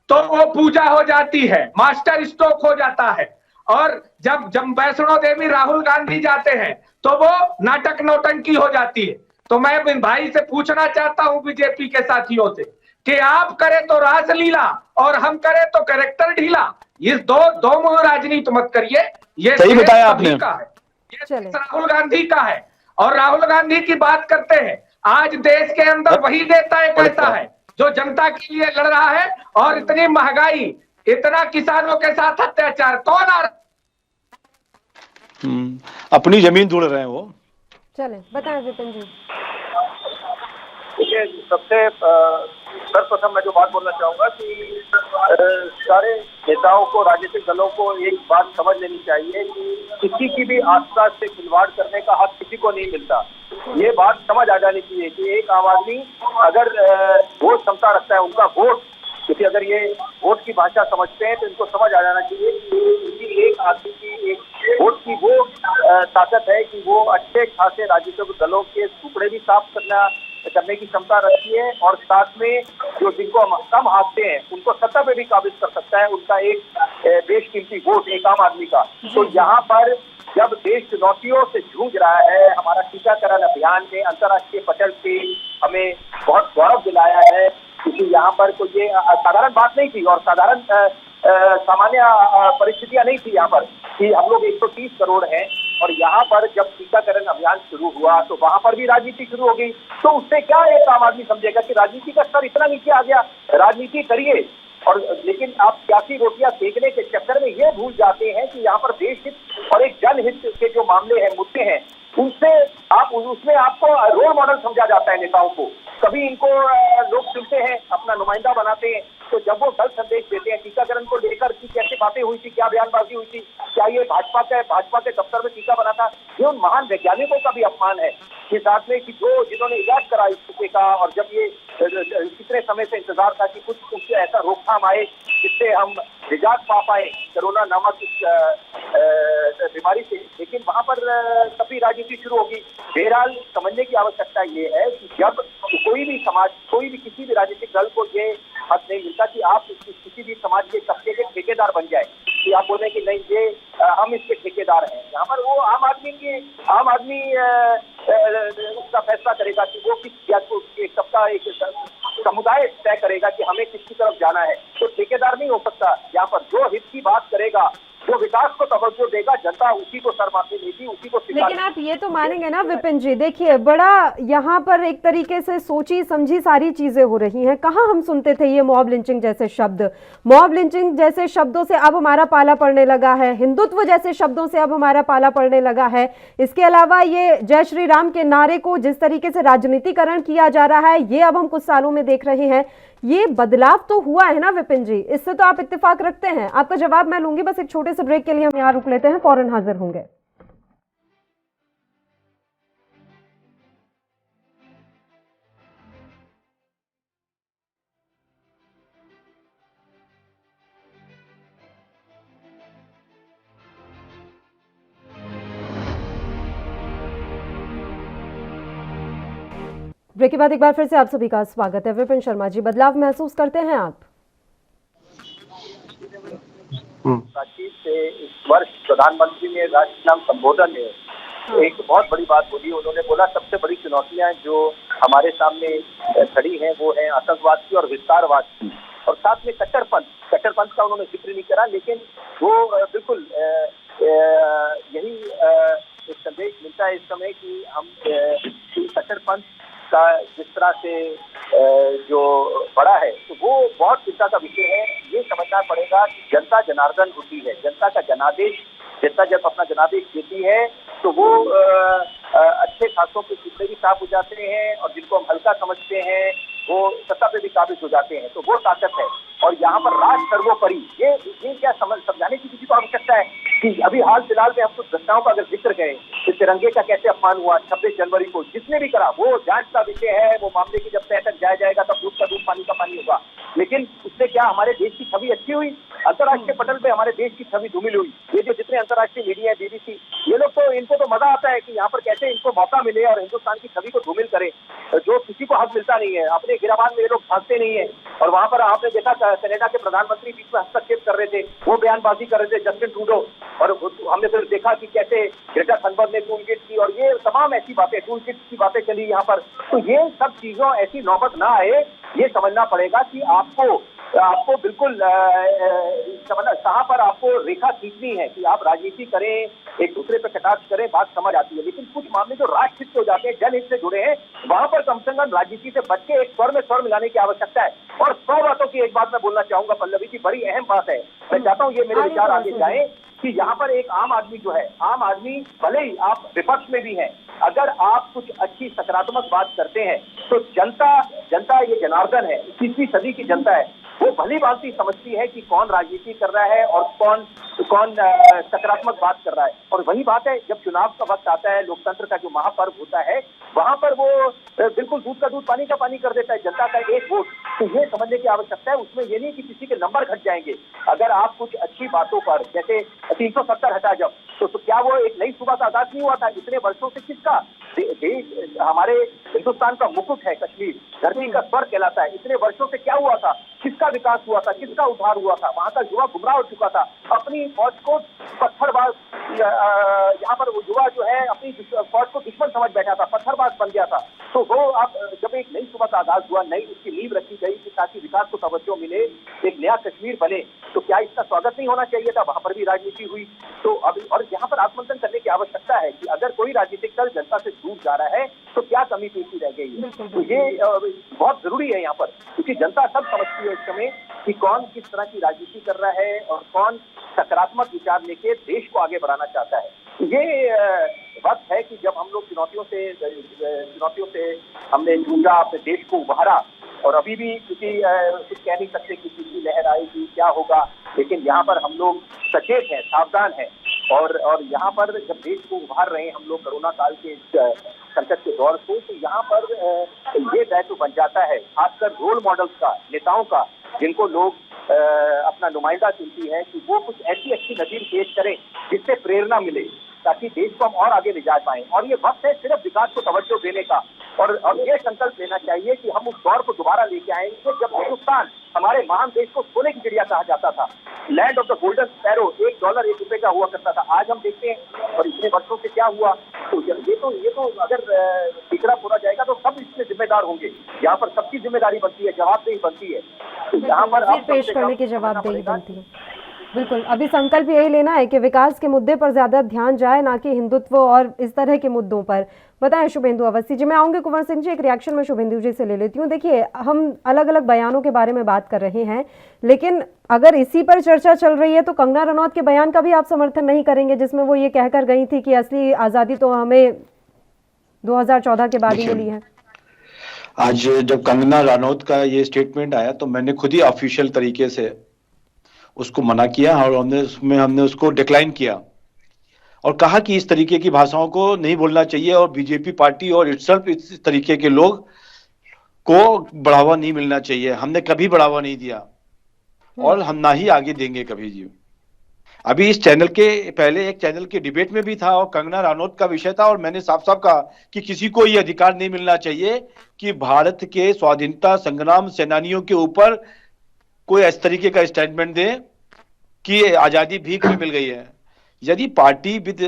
तो वो पूजा हो जाती है, मास्टर स्ट्रोक हो जाता है, और जब वैष्णो देवी राहुल गांधी जाते हैं तो वो नाटक नौटंकी हो जाती है। तो मैं भाई से पूछना चाहता हूं बीजेपी के साथियों से कि आप करें तो रासलीला और हम करें तो कैरेक्टर ढीला। इस दो मुंह राजनीति मत करिए, ये सही बताया आपने। का है, ये राहुल गांधी का है, और राहुल गांधी की बात करते हैं। आज देश के अंदर वही नेता एक ऐसा है जो जनता के लिए लड़ रहा है, और इतनी महंगाई, इतना किसानों के साथ अत्याचार, कौन आ रहा? अपनी जमीन ढूंढ रहे हैं वो। चले बताएं विपिन जी। देखिए, सबसे सर्वप्रथम मैं जो बात बोलना चाहूंगा कि सारे नेताओं को, राजनीतिक दलों को एक बात समझ लेनी चाहिए कि किसी की भी आस्था से खिलवाड़ करने का हक किसी को नहीं मिलता। ये बात समझ आ जानी चाहिए कि एक आम आदमी अगर वोट क्षमता रखता है, उनका वोट क्योंकि अगर ये वोट की भाषा समझते हैं तो इनको समझ आ जाना चाहिए कि एक आदमी की एक वोट की वो ताकत है कि वो अच्छे खासे राजनीतिक दलों के टुकड़े भी साफ करने की क्षमता रखती है, और साथ में जो जिनको हम कम हारते हैं उनको सत्ता पे भी काबिज कर सकता है उनका एक बेशकीमती वोट एक आम आदमी का। तो यहाँ पर जब देश चुनौतियों से जूझ रहा है, हमारा टीकाकरण अभियान में अंतर्राष्ट्रीय पटल पे हमें बहुत गौरव दिलाया है, क्योंकि यहाँ पर कोई ये साधारण बात नहीं थी और साधारण सामान्य परिस्थितियां नहीं थी यहाँ पर कि हम लोग 130 करोड़ हैं, और यहाँ पर जब टीकाकरण अभियान शुरू हुआ तो वहां पर भी राजनीति शुरू हो गई। तो उससे क्या एक आम आदमी समझेगा कि राजनीति का स्तर इतना नीचे आ गया, राजनीति करिए, और लेकिन आप सियासी रोटियां सेकने के चक्कर में ये भूल जाते हैं कि यहाँ पर देश हित और एक जनहित के जो मामले हैं, मुद्दे हैं, उनसे उसमें आपको रोल मॉडल समझा जाता है नेताओं को। कभी इनको लोग चुनते हैं, अपना नुमाइंदा बनाते हैं, तो जब वो गलत संदेश देते हैं टीकाकरण को लेकर कि कैसे बातें हुई थी, क्या बयानबाजी हुई थी, क्या ये भाजपा के दफ्तर में टीका बना था, ये उन महान वैज्ञानिकों का भी अपमान है कि साथ में कि जिन्होंने इजाद करा इस टीके का, और जब ये कितने समय से इंतजार था कि कुछ ऐसा रोकथाम आए जिससे हम निजात पा पाए कोरोना नामक इस बीमारी से, लेकिन वहां पर तभी राजनीति शुरू होगी। बहरहाल समझने की आवश्यकता ये है कि जब कोई भी समाज, कोई भी किसी भी राजनीतिक दल को ये हक नहीं मिलता कि आप किसी भी समाज के तबके के ठेकेदार बन जाए, कि आप बोले कि नहीं ये हम इसके ठेकेदार हैं। यहाँ पर वो आम आदमी उसका फैसला करेगा कि वो किस सबका एक समुदाय तय करेगा कि हमें किसकी तरफ जाना है। तो ठेकेदार नहीं हो सकता, यहाँ पर जो हित की बात करेगा, जो विकास को तवज्जो देगा, जनता उसी को सरमापी देगी, उसी को। लेकिन आप ये तो मानेंगे ना विपिन जी, देखिए बड़ा यहाँ पर एक तरीके से सोची समझी सारी चीजें हो रही हैं। कहाँ हम सुनते थे ये मॉब लिंचिंग जैसे शब्द, मॉब लिंचिंग जैसे शब्दों से अब हमारा पाला पड़ने लगा है, हिंदुत्व जैसे शब्दों से अब हमारा पाला पड़ने लगा है। इसके अलावा ये जय श्री राम के नारे को जिस तरीके से राजनीतिकरण किया जा रहा है, ये अब हम कुछ सालों में देख रहे हैं। ये बदलाव तो हुआ है ना विपिन जी, इससे तो आप इत्तेफाक रखते हैं। आपका जवाब मैं लूंगी, बस एक छोटे से ब्रेक के लिए हम यहाँ रुक लेते हैं, फौरन हाजिर होंगे। ब्रेक के बाद एक बार फिर से आप सभी का स्वागत है। विपिन शर्मा जी, बदलाव महसूस करते हैं आप? से इस वर्ष प्रधानमंत्री ने राष्ट्रीय नाम संबोधन में एक बहुत बड़ी बात बोली। उन्होंने बोला सबसे बड़ी चुनौतियां जो हमारे सामने खड़ी हैं वो है आतंकवाद की और विस्तारवाद की, और साथ में कट्टरपंथ का उन्होंने जिक्र नहीं करा, लेकिन वो बिल्कुल यही एक संदेश मिलता है इस समय कि हम कट्टरपंथ का जिस तरह से जो बड़ा है तो वो बहुत चिंता का विषय है। ये समझना पड़ेगा कि जनता जनार्दन होती है, जनता का जनादेश, जनता जब अपना जनादेश देती है तो वो अच्छे खासों के टुकड़े भी साफ हो जाते हैं, और जिनको हम हल्का समझते हैं वो सत्ता पे भी काबिज हो जाते हैं। तो वो ताकत है, और यहाँ पर राज सर्वोपरि ये क्या समझाने की किसी को आवश्यकता है कि अभी हाल फिलहाल में हम कुछ घटनाओं का अगर जिक्र करें, तो तिरंगे का कैसे अपमान हुआ 26 जनवरी को, जिसने भी करा वो जांच का विषय है। वो मामले की जब तय तक जाया जाएगा तब दूध का दूध पानी का पानी होगा, लेकिन उससे क्या हमारे देश की छवि अच्छी हुई? अंतर्राष्ट्रीय पटल पे हमारे देश की छवि धूमिल हुई। ये जो जितने अंतर्राष्ट्रीय मीडिया है, BBC, ये लोग तो इनको तो मजा आता है कि यहाँ पर कैसे इनको मौका मिले और हिंदुस्तान की छवि को धूमिल करे, जो किसी को हक मिलता नहीं है। अपने गिराबान में ये लोग भागते नहीं है, और वहां पर आपने देखा कनाडा के प्रधानमंत्री बीच में हस्तक्षेप कर रहे थे, वो बयानबाजी कर रहे थे जस्टिन ट्रूडो, और हमने फिर देखा कि कैसे ग्रेटा थनबर्ग ने टूल किट की, और ये तमाम ऐसी बातें, टूल किट की बातें चली यहाँ पर। तो ये सब चीजों ऐसी नौबत ना आए, ये समझना पड़ेगा कि आपको बिल्कुल कहाँ पर आपको रेखा खींचनी है कि आप राजनीति करें, एक दूसरे पर कटाक्ष करें, बात समझ आती है। लेकिन कुछ मामले जो राष्ट्रहित से हो जाते हैं, जनहित से जुड़े हैं, वहां पर कम से कम राजनीति से बच के एक स्वर में स्वर मिलाने की आवश्यकता है। और 100 बातों की एक बात मैं बोलना चाहूंगा पल्लवी की, बड़ी अहम बात है, मैं चाहता हूँ ये मेरे विचार आगे जाए कि यहाँ पर एक आम आदमी जो है, आम आदमी भले ही आप विपक्ष में भी हैं, अगर आप कुछ अच्छी सकारात्मक बात करते हैं तो जनता ये जनार्दन है, 21वीं सदी की जनता है, वो भली भांति समझती है कि कौन राजनीति कर रहा है और कौन सकारात्मक बात कर रहा है। और वही बात है, जब चुनाव का वक्त आता है, लोकतंत्र का जो महापर्व होता है, वहां पर वो बिल्कुल दूध का दूध पानी का पानी कर देता है। जनता का एक वोट, तो ये समझने की आवश्यकता है। उसमें ये नहीं कि किसी के नंबर घट जाएंगे। अगर आप कुछ अच्छी बातों पर, जैसे 370 हटा जब, तो क्या वो एक नई सुबह का आगाज नहीं हुआ था? इतने वर्षों से किसका देश, हमारे हिंदुस्तान का मुकुट है कश्मीर, धरती का स्वर कहलाता है। इतने वर्षों से क्या हुआ था? किसका विकास हुआ था? किसका उद्धार हुआ था? वहां का युवा गुमराह हो चुका था। अपनी फौज को पत्थरबाज, यहाँ पर वो युवा जो है अपनी फौज को दुश्मन समझ बैठा था, पत्थरबाज बन गया था। तो वो अब जब एक नई सुबह का आगाज हुआ, नई उसकी नींव रखी गई कि ताकि विकास को तवज्जो मिले, एक नया कश्मीर बने, तो क्या इसका स्वागत नहीं होना चाहिए था? वहां पर भी राजनीति हुई। तो अब और यहाँ पर आत्मचिंतन करने की आवश्यकता है कि अगर कोई राजनीतिक दल जनता से दूर जा रहा है तो क्या कमी पेशी रह गई है। तो ये बहुत जरूरी है यहाँ पर, क्योंकि जनता सब समझती है इस समय कि कौन किस तरह की राजनीति कर रहा है और कौन सकारात्मक विचार लेके देश को आगे बढ़ाना चाहता है। ये वक्त है कि जब हम लोग चुनौतियों से हमने जूझा, अपने देश को उभारा, और अभी भी क्योंकि कुछ कह नहीं सकते कि किसी लहर आएगी, क्या होगा, लेकिन यहाँ पर हम लोग सचेत हैं, सावधान हैं। और यहाँ पर जब देश को उभार रहे हैं हम लोग कोरोना काल के संकट के दौर से, तो यहाँ पर ये दायित्व बन जाता है, खासकर रोल मॉडल्स का, नेताओं का, जिनको लोग अपना नुमाइंदा चुनती है, कि वो कुछ ऐसी अच्छी नज़ीर पेश करें जिससे प्रेरणा मिले, ताकि देश को हम और आगे ले जा पाएं। और ये वक्त है सिर्फ विकास को तवज्जो देने का, और ये संकल्प लेना चाहिए कि हम उस दौर को दोबारा लेके आएंगे जब हिंदुस्तान, हमारे महान देश को सोने की चिड़िया कहा जाता था, land of the golden sparrow, $1 1 रुपए का हुआ करता था। आज हम देखते हैं और इतने वर्षों से क्या हुआ। तो ये तो अगर बिगड़ा पूरा जाएगा तो सब इसमें जिम्मेदार होंगे। यहाँ पर सबकी जिम्मेदारी बनती है, जवाबदेही बनती है। तो यहाँ पर पेश करने की जवाबदेही बनती है। बिल्कुल, अभी संकल्प यही लेना है कि विकास के मुद्दे पर ज्यादा ध्यान जाए, ना कि हिंदुत्व और इस तरह के मुद्दों पर। बताएं शुभेंदु अवस्थी जी। मैं आऊंगी कुंवर सिंह जी, एक रिएक्शन में शुभेंदु जी से ले लेती हूँ। देखिए, हम अलग अलग बयानों के बारे में बात कर रहे हैं, लेकिन अगर इसी पर चर्चा चल रही है तो कंगना रनौत के बयान का भी आप समर्थन नहीं करेंगे, जिसमें वो ये कहकर गई थी कि असली आजादी तो हमें 2014 के बाद ही मिली है। आज जब कंगना रनौत का ये स्टेटमेंट आया तो मैंने खुद ही ऑफिशियल तरीके से उसको मना किया, और हमने उसको डिक्लाइन किया और कहा कि इस तरीके की भाषाओं को नहीं बोलना चाहिए, और बीजेपी पार्टी और इटसेल्फ इस तरीके के लोग को बढ़ावा नहीं मिलना चाहिए। हमने कभी बढ़ावा नहीं दिया और हम ना ही आगे देंगे कभी जी। अभी इस चैनल के पहले एक चैनल के डिबेट में भी था और कंगना रनौत का विषय था, और मैंने साफ साफ कहा कि किसी को ये अधिकार नहीं मिलना चाहिए कि भारत के स्वाधीनता संग्राम सेनानियों के ऊपर कोई इस तरीके का स्टेटमेंट दे कि आजादी भीख में मिल गई है। यदि पार्टी विद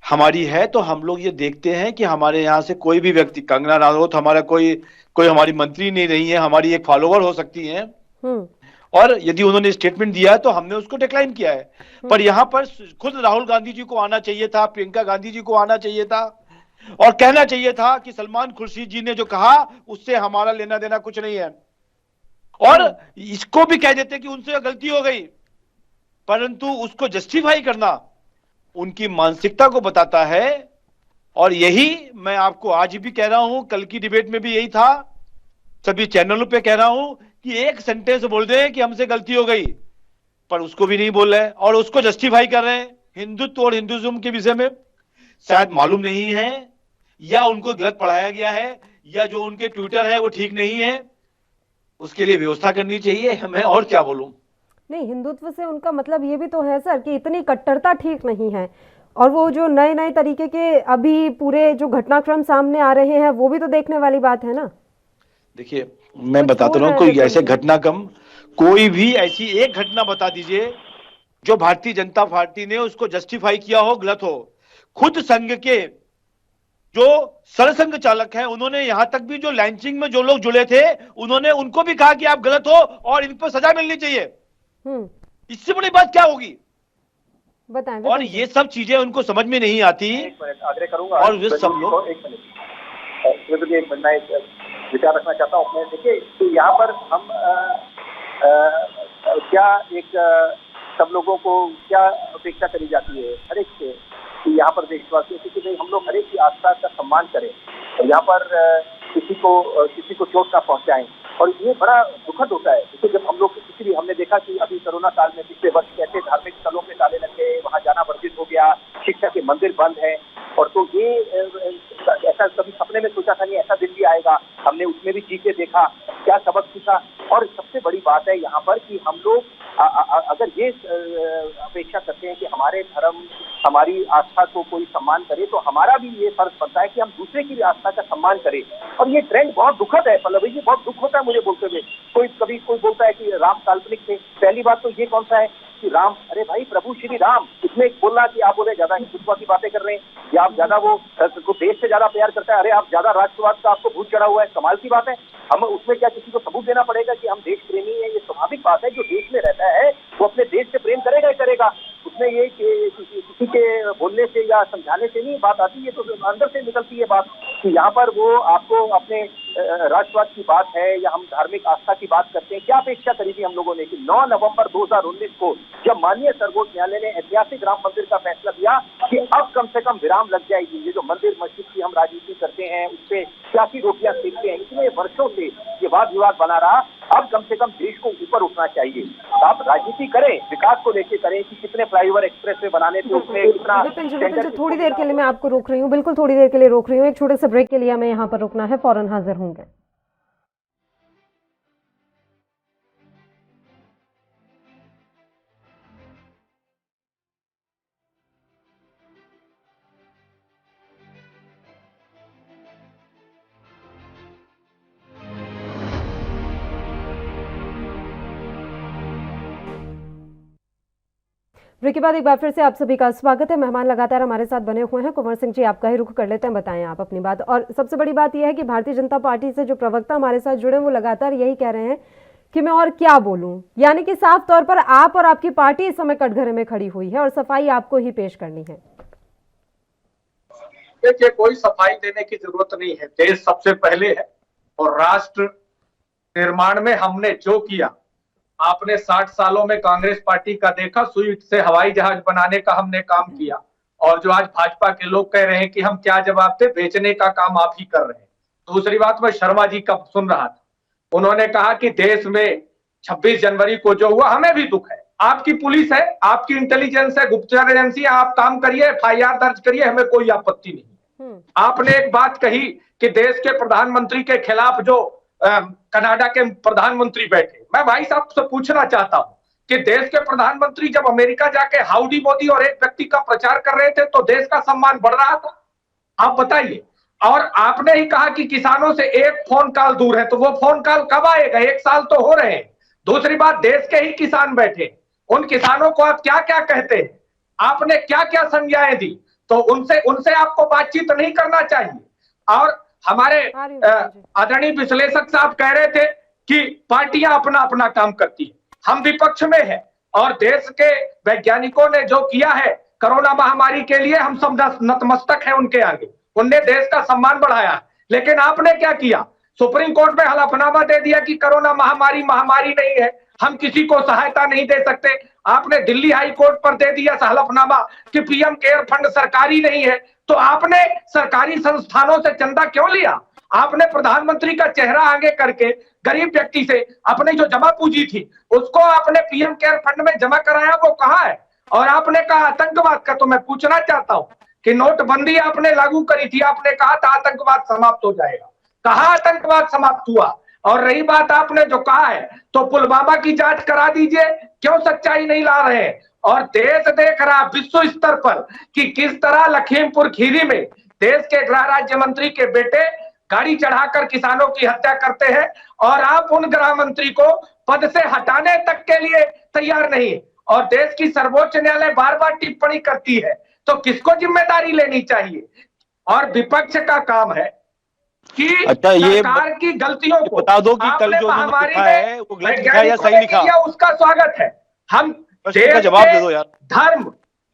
हमारी है तो हम लोग ये देखते हैं कि हमारे यहाँ से कोई भी व्यक्ति, कंगना रनौत हमारा कोई हमारी मंत्री नहीं रही है, हमारी एक फॉलोवर हो सकती है, और यदि उन्होंने स्टेटमेंट दिया है तो हमने उसको डिक्लाइन किया है। पर यहाँ पर खुद राहुल गांधी जी को आना चाहिए था, प्रियंका गांधी जी को आना चाहिए था और कहना चाहिए था कि सलमान खुर्शीद जी ने जो कहा उससे हमारा लेना देना कुछ नहीं है, और इसको भी कह देते कि उनसे गलती हो गई। परंतु उसको जस्टिफाई करना उनकी मानसिकता को बताता है, और यही मैं आपको आज भी कह रहा हूं, कल की डिबेट में भी यही था, सभी चैनलों पे कह रहा हूं कि एक सेंटेंस बोल दे कि हमसे गलती हो गई, पर उसको भी नहीं बोल रहे और उसको जस्टिफाई कर रहे हैं। हिंदुत्व और हिंदुइज्म के विषय में शायद मालूम नहीं है, या उनको गलत पढ़ाया गया है, या जो उनके ट्विटर है वो ठीक नहीं है, उसके लिए व्यवस्था करनी चाहिए। मैं और क्या बोलूं। नहीं, हिंदुत्व से उनका मतलब ये भी तो है सर कि इतनी कट्टरता ठीक नहीं है, और वो जो नए नए तरीके के अभी पूरे जो घटनाक्रम सामने आ रहे हैं वो भी तो देखने वाली बात है ना। देखिए, मैं बताता हूँ, कोई ऐसे घटनाक्रम, कोई भी ऐसी एक घटना बता दीजिए जो भारतीय जनता पार्टी ने उसको जस्टिफाई किया हो, गलत हो। खुद संघ के जो सरसंघ चालक हैं, उन्होंने यहां तक भी जो लैंचिंग में जो लोग जुड़े थे, उन्होंने उनको भी कहा कि आप गलत हो और इन पर सजा मिलनी चाहिए। इससे बड़ी बात क्या होगी? बताएं। और ये सब चीजें उनको समझ में नहीं आती। एक मिनट आग्रह करूंगा, और वे सब लोग एक विचार रखना चाहता हूँ अपने। देखिए, तो यहाँ पर हम क्या एक सब लोगों को क्या अपेक्षा करी जाती है हर एक से कि यहाँ पर देशवासियों से, कि हम लोग हर एक की आस्था का सम्मान करें और यहाँ पर किसी को चोट ना पहुंचाएं। और ये बड़ा दुखद होता है, क्योंकि जब हम लोग आएगा, हमने उसमें भी जी के देखा, क्या सबक सीखा। और सबसे बड़ी बात है यहाँ पर कि हम लोग अगर ये अपेक्षा करते हैं कि हमारे धर्म, हमारी आस्था को कोई सम्मान करे, तो हमारा भी ये फर्ज बनता है कि हम दूसरे की भी आस्था का सम्मान करें। और ये ट्रेंड बहुत दुखद है पल्लवी जी, बहुत दुख होता है मुझे बोलते हुए। कभी कोई बोलता है कि राम काल्पनिक थे। पहली बात तो ये कौन सा है कि राम, अरे भाई प्रभु श्री राम, इसमें बोलना कि आप बोले ज्यादा हिंदुत्व की बातें कर रहे हैं या आप ज्यादा वो देश से ज्यादा प्यार करता है, अरे आप ज्यादा राष्ट्रवाद का आपको भूत चढ़ा हुआ है, कमाल की बात है। हम उसमें क्या किसी को सबूत देना पड़ेगा कि हम देश प्रेमी हैं? ये स्वाभाविक बात है, जो देश में रहता है वो अपने देश से प्रेम करेगा ही करेगा। उसमें ये किसी के बोलने से या समझाने से नहीं बात आती है, तो अंदर से निकलती है बात कि यहाँ पर वो आपको अपने राष्ट्रवाद की बात है या हम धार्मिक आस्था की बात करते हैं। क्या अपेक्षा करी थी हम लोगों ने कि 9 नवंबर 2019 को जब माननीय सर्वोच्च न्यायालय ने ऐतिहासिक राम मंदिर का फैसला दिया कि अब कम से कम विराम लग जाएगी, ये जो मंदिर मस्जिद की हम राजनीति करते हैं, उससे सियासी रोटियां सेकते हैं, इतने वर्षों से ये वाद विवाद बना रहा, अब कम से कम देश को ऊपर उठना चाहिए। आप राजनीति करें, विकास को लेकर करें कि कितने फ्लाईओवर एक्सप्रेस वे बनाने थे, उसमें कितना। विपिन जी, थोड़ी देर के लिए मैं आपको रोक रही हूँ, बिल्कुल थोड़ी देर के लिए रोक रही हूँ। एक छोटे से ब्रेक के लिए हमें यहाँ पर रुकना है, फौरन हाजिर होंगे। ब्रेक के बाद एक बार फिर से आप सभी का स्वागत है। मेहमान लगातार हमारे साथ बने हुए हैं। कुंवर सिंह जी, आपका ही रुख कर लेते हैं, बताएं आप अपनी बात। और सबसे बड़ी बात यह है कि भारतीय जनता पार्टी से जो प्रवक्ता हमारे साथ जुड़े वो लगातार यही कह रहे हैं कि मैं और क्या बोलूं, यानी कि साफ तौर पर आप और आपकी पार्टी इस समय कटघरे में खड़ी हुई है और सफाई आपको ही पेश करनी है। देखिए, कोई सफाई देने की जरूरत नहीं है। देश सबसे पहले है और राष्ट्र निर्माण में हमने जो किया, आपने 60 सालों में कांग्रेस पार्टी का देखा, सुई से हवाई जहाज बनाने का हमने काम किया। और जो आज भाजपा के लोग कह रहे हैं कि हम क्या जवाब दे, बेचने का काम आप ही कर रहे हैं। दूसरी बात, मैं शर्मा जी का सुन रहा था, उन्होंने कहा कि देश में 26 जनवरी को जो हुआ हमें भी दुख है। आपकी पुलिस है, आपकी इंटेलिजेंस है, गुप्तचर एजेंसी है, आप काम करिए, FIR दर्ज करिए, हमें कोई आपत्ति नहीं। आपने एक बात कही कि देश के प्रधानमंत्री के खिलाफ जो कनाडा के प्रधानमंत्री बैठे, मैं भाई साहब से पूछना चाहता हूं कि देश के प्रधानमंत्री जब अमेरिका जाके हाउडी मोदी और एक व्यक्ति का प्रचार कर रहे थे तो देश का सम्मान बढ़ रहा था? आप बताइए। और आपने ही कहा कि किसानों से एक फोन कॉल दूर है, तो वो फोन कॉल कब आएगा? 1 साल तो हो रहे हैं। दूसरी बात, देश के ही किसान बैठे, उन किसानों को आप क्या क्या कहते हैं? आपने क्या क्या संज्ञाएं दी? तो उनसे आपको बातचीत नहीं करना चाहिए। और हमारे आदरणीय विश्लेषक साहब कह रहे थे कि पार्टियां अपना अपना काम करती है, हम विपक्ष में हैं और देश के वैज्ञानिकों ने जो किया है कोरोना महामारी के लिए, हम सब नतमस्तक हैं उनके आगे। उनने देश का सम्मान बढ़ाया। लेकिन आपने क्या किया? सुप्रीम कोर्ट में हलफनामा दे दिया कि कोरोना महामारी नहीं है, हम किसी को सहायता नहीं दे सकते। आपने दिल्ली हाई कोर्ट पर दे दिया हलफनामा कि PM केयर फंड सरकारी नहीं है। तो आपने सरकारी संस्थानों से चंदा क्यों लिया? आपने प्रधानमंत्री का चेहरा आगे करके गरीब व्यक्ति से अपनी जो जमा पूंजी थी उसको आपने PM केयर फंड में जमा कराया, वो कहाँ है? और आपने कहा आतंकवाद का, तो मैं पूछना चाहता हूं कि नोटबंदी आपने लागू करी थी, आपने कहा था आतंकवाद समाप्त हो जाएगा, कहाँ आतंकवाद समाप्त हुआ? और रही बात आपने जो कहा है, तो पुलवामा की जांच करा दीजिए, क्यों सच्चाई नहीं ला रहे हैं? और देश देख रहा विश्व स्तर पर कि किस तरह लखीमपुर खीरी में देश के गृह राज्य मंत्री के बेटे गाड़ी चढ़ाकर किसानों की हत्या करते हैं और आप उन गृह मंत्री को पद से हटाने तक के लिए तैयार नहीं। और देश की सर्वोच्च न्यायालय बार बार टिप्पणी करती है, तो किसको जिम्मेदारी लेनी चाहिए? और विपक्ष का काम है कि अच्छा, ये सरकार की गलतियों को बता दो कि कल जो महामारी लिखा है वो गलत लिखा है या सही लिखा? उसका स्वागत है। हम देश का जवाब दे दो यार। धर्म,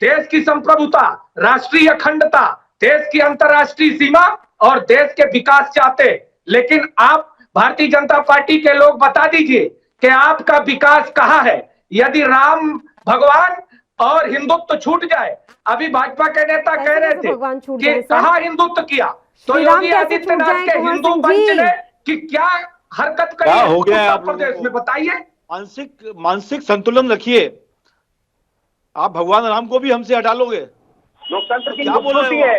देश की संप्रभुता, राष्ट्रीय अखंडता, देश की अंतरराष्ट्रीय सीमा और देश के विकास चाहते, लेकिन आप भारतीय जनता पार्टी के लोग बता दीजिए कि आपका विकास कहाँ है? यदि राम भगवान और हिंदुत्व छूट जाए, अभी भाजपा के नेता कह रहे थे कि कहाँ हिंदुत्व किया, तो योगी आदित्यनाथ के हिंदू मंच ने कि क्या हरकत करी हो गया उत्तर प्रदेश में, बताइए। मानसिक संतुलन रखिए। आप भगवान राम को भी हमसे हटा लोगे? लोकतंत्र की क्या बोल रहे खूबसूरती है,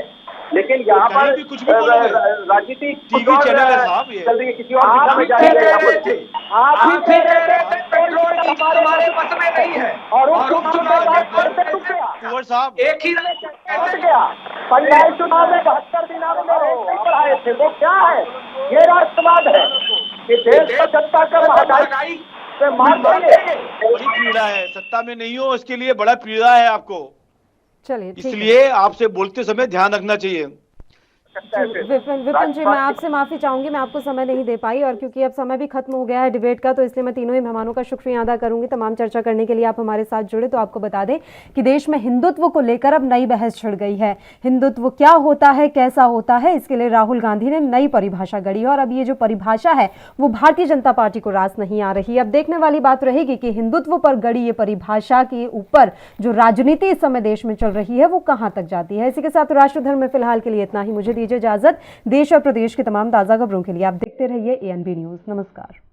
लेकिन यहाँ कहीं पर भी कुछ भी बोलोगे। राजनीति टीवी चैनल है साहब ये। चल रही है, किसी और दिशा में जा रही है। आप ही कह रहे थे पेट्रोल डीजल हमारे बस में नहीं है, और उस चुनाव के बाद फिर से टूट गया। कुंवर साहब, एक ही टूट गया। पंचायत चुनाव में 72 दिनों में रेट नहीं बढ़ाए थे, वो क्या है? ये राष्ट्रवाद है कि देश को जनता का महंगाई से मार देंगे। बड़ी पीड़ा है, सत्ता में नहीं हो इसके लिए बड़ा पीड़ा है आपको, चलिए ठीक है। इसलिए आपसे बोलते समय ध्यान रखना चाहिए। विपिन जी, मैं आपसे माफी चाहूंगी, मैं आपको समय नहीं दे पाई, और क्योंकि अब समय भी खत्म हो गया है डिबेट का, तो इसलिए मैं तीनों ही मेहमानों का शुक्रिया अदा करूंगी तमाम चर्चा करने के लिए आप हमारे साथ जुड़े। तो आपको बता दें कि देश में हिंदुत्व को लेकर अब नई बहस छिड़ गई है। हिंदुत्व क्या होता है, कैसा होता है, इसके लिए राहुल गांधी ने नई परिभाषा गढ़ी है, और अब ये जो परिभाषा है वो भारतीय जनता पार्टी को रास नहीं आ रही। अब देखने वाली बात रहेगी कि हिंदुत्व पर गढ़ी ये परिभाषा के ऊपर जो राजनीति इस समय देश में चल रही है वो कहां तक जाती है। इसी के साथ राष्ट्रधर्म में फिलहाल के लिए इतना ही। मुझे दीजिए इजाजत। देश और प्रदेश की तमाम ताजा खबरों के लिए आप देखते रहिए ANB न्यूज। नमस्कार।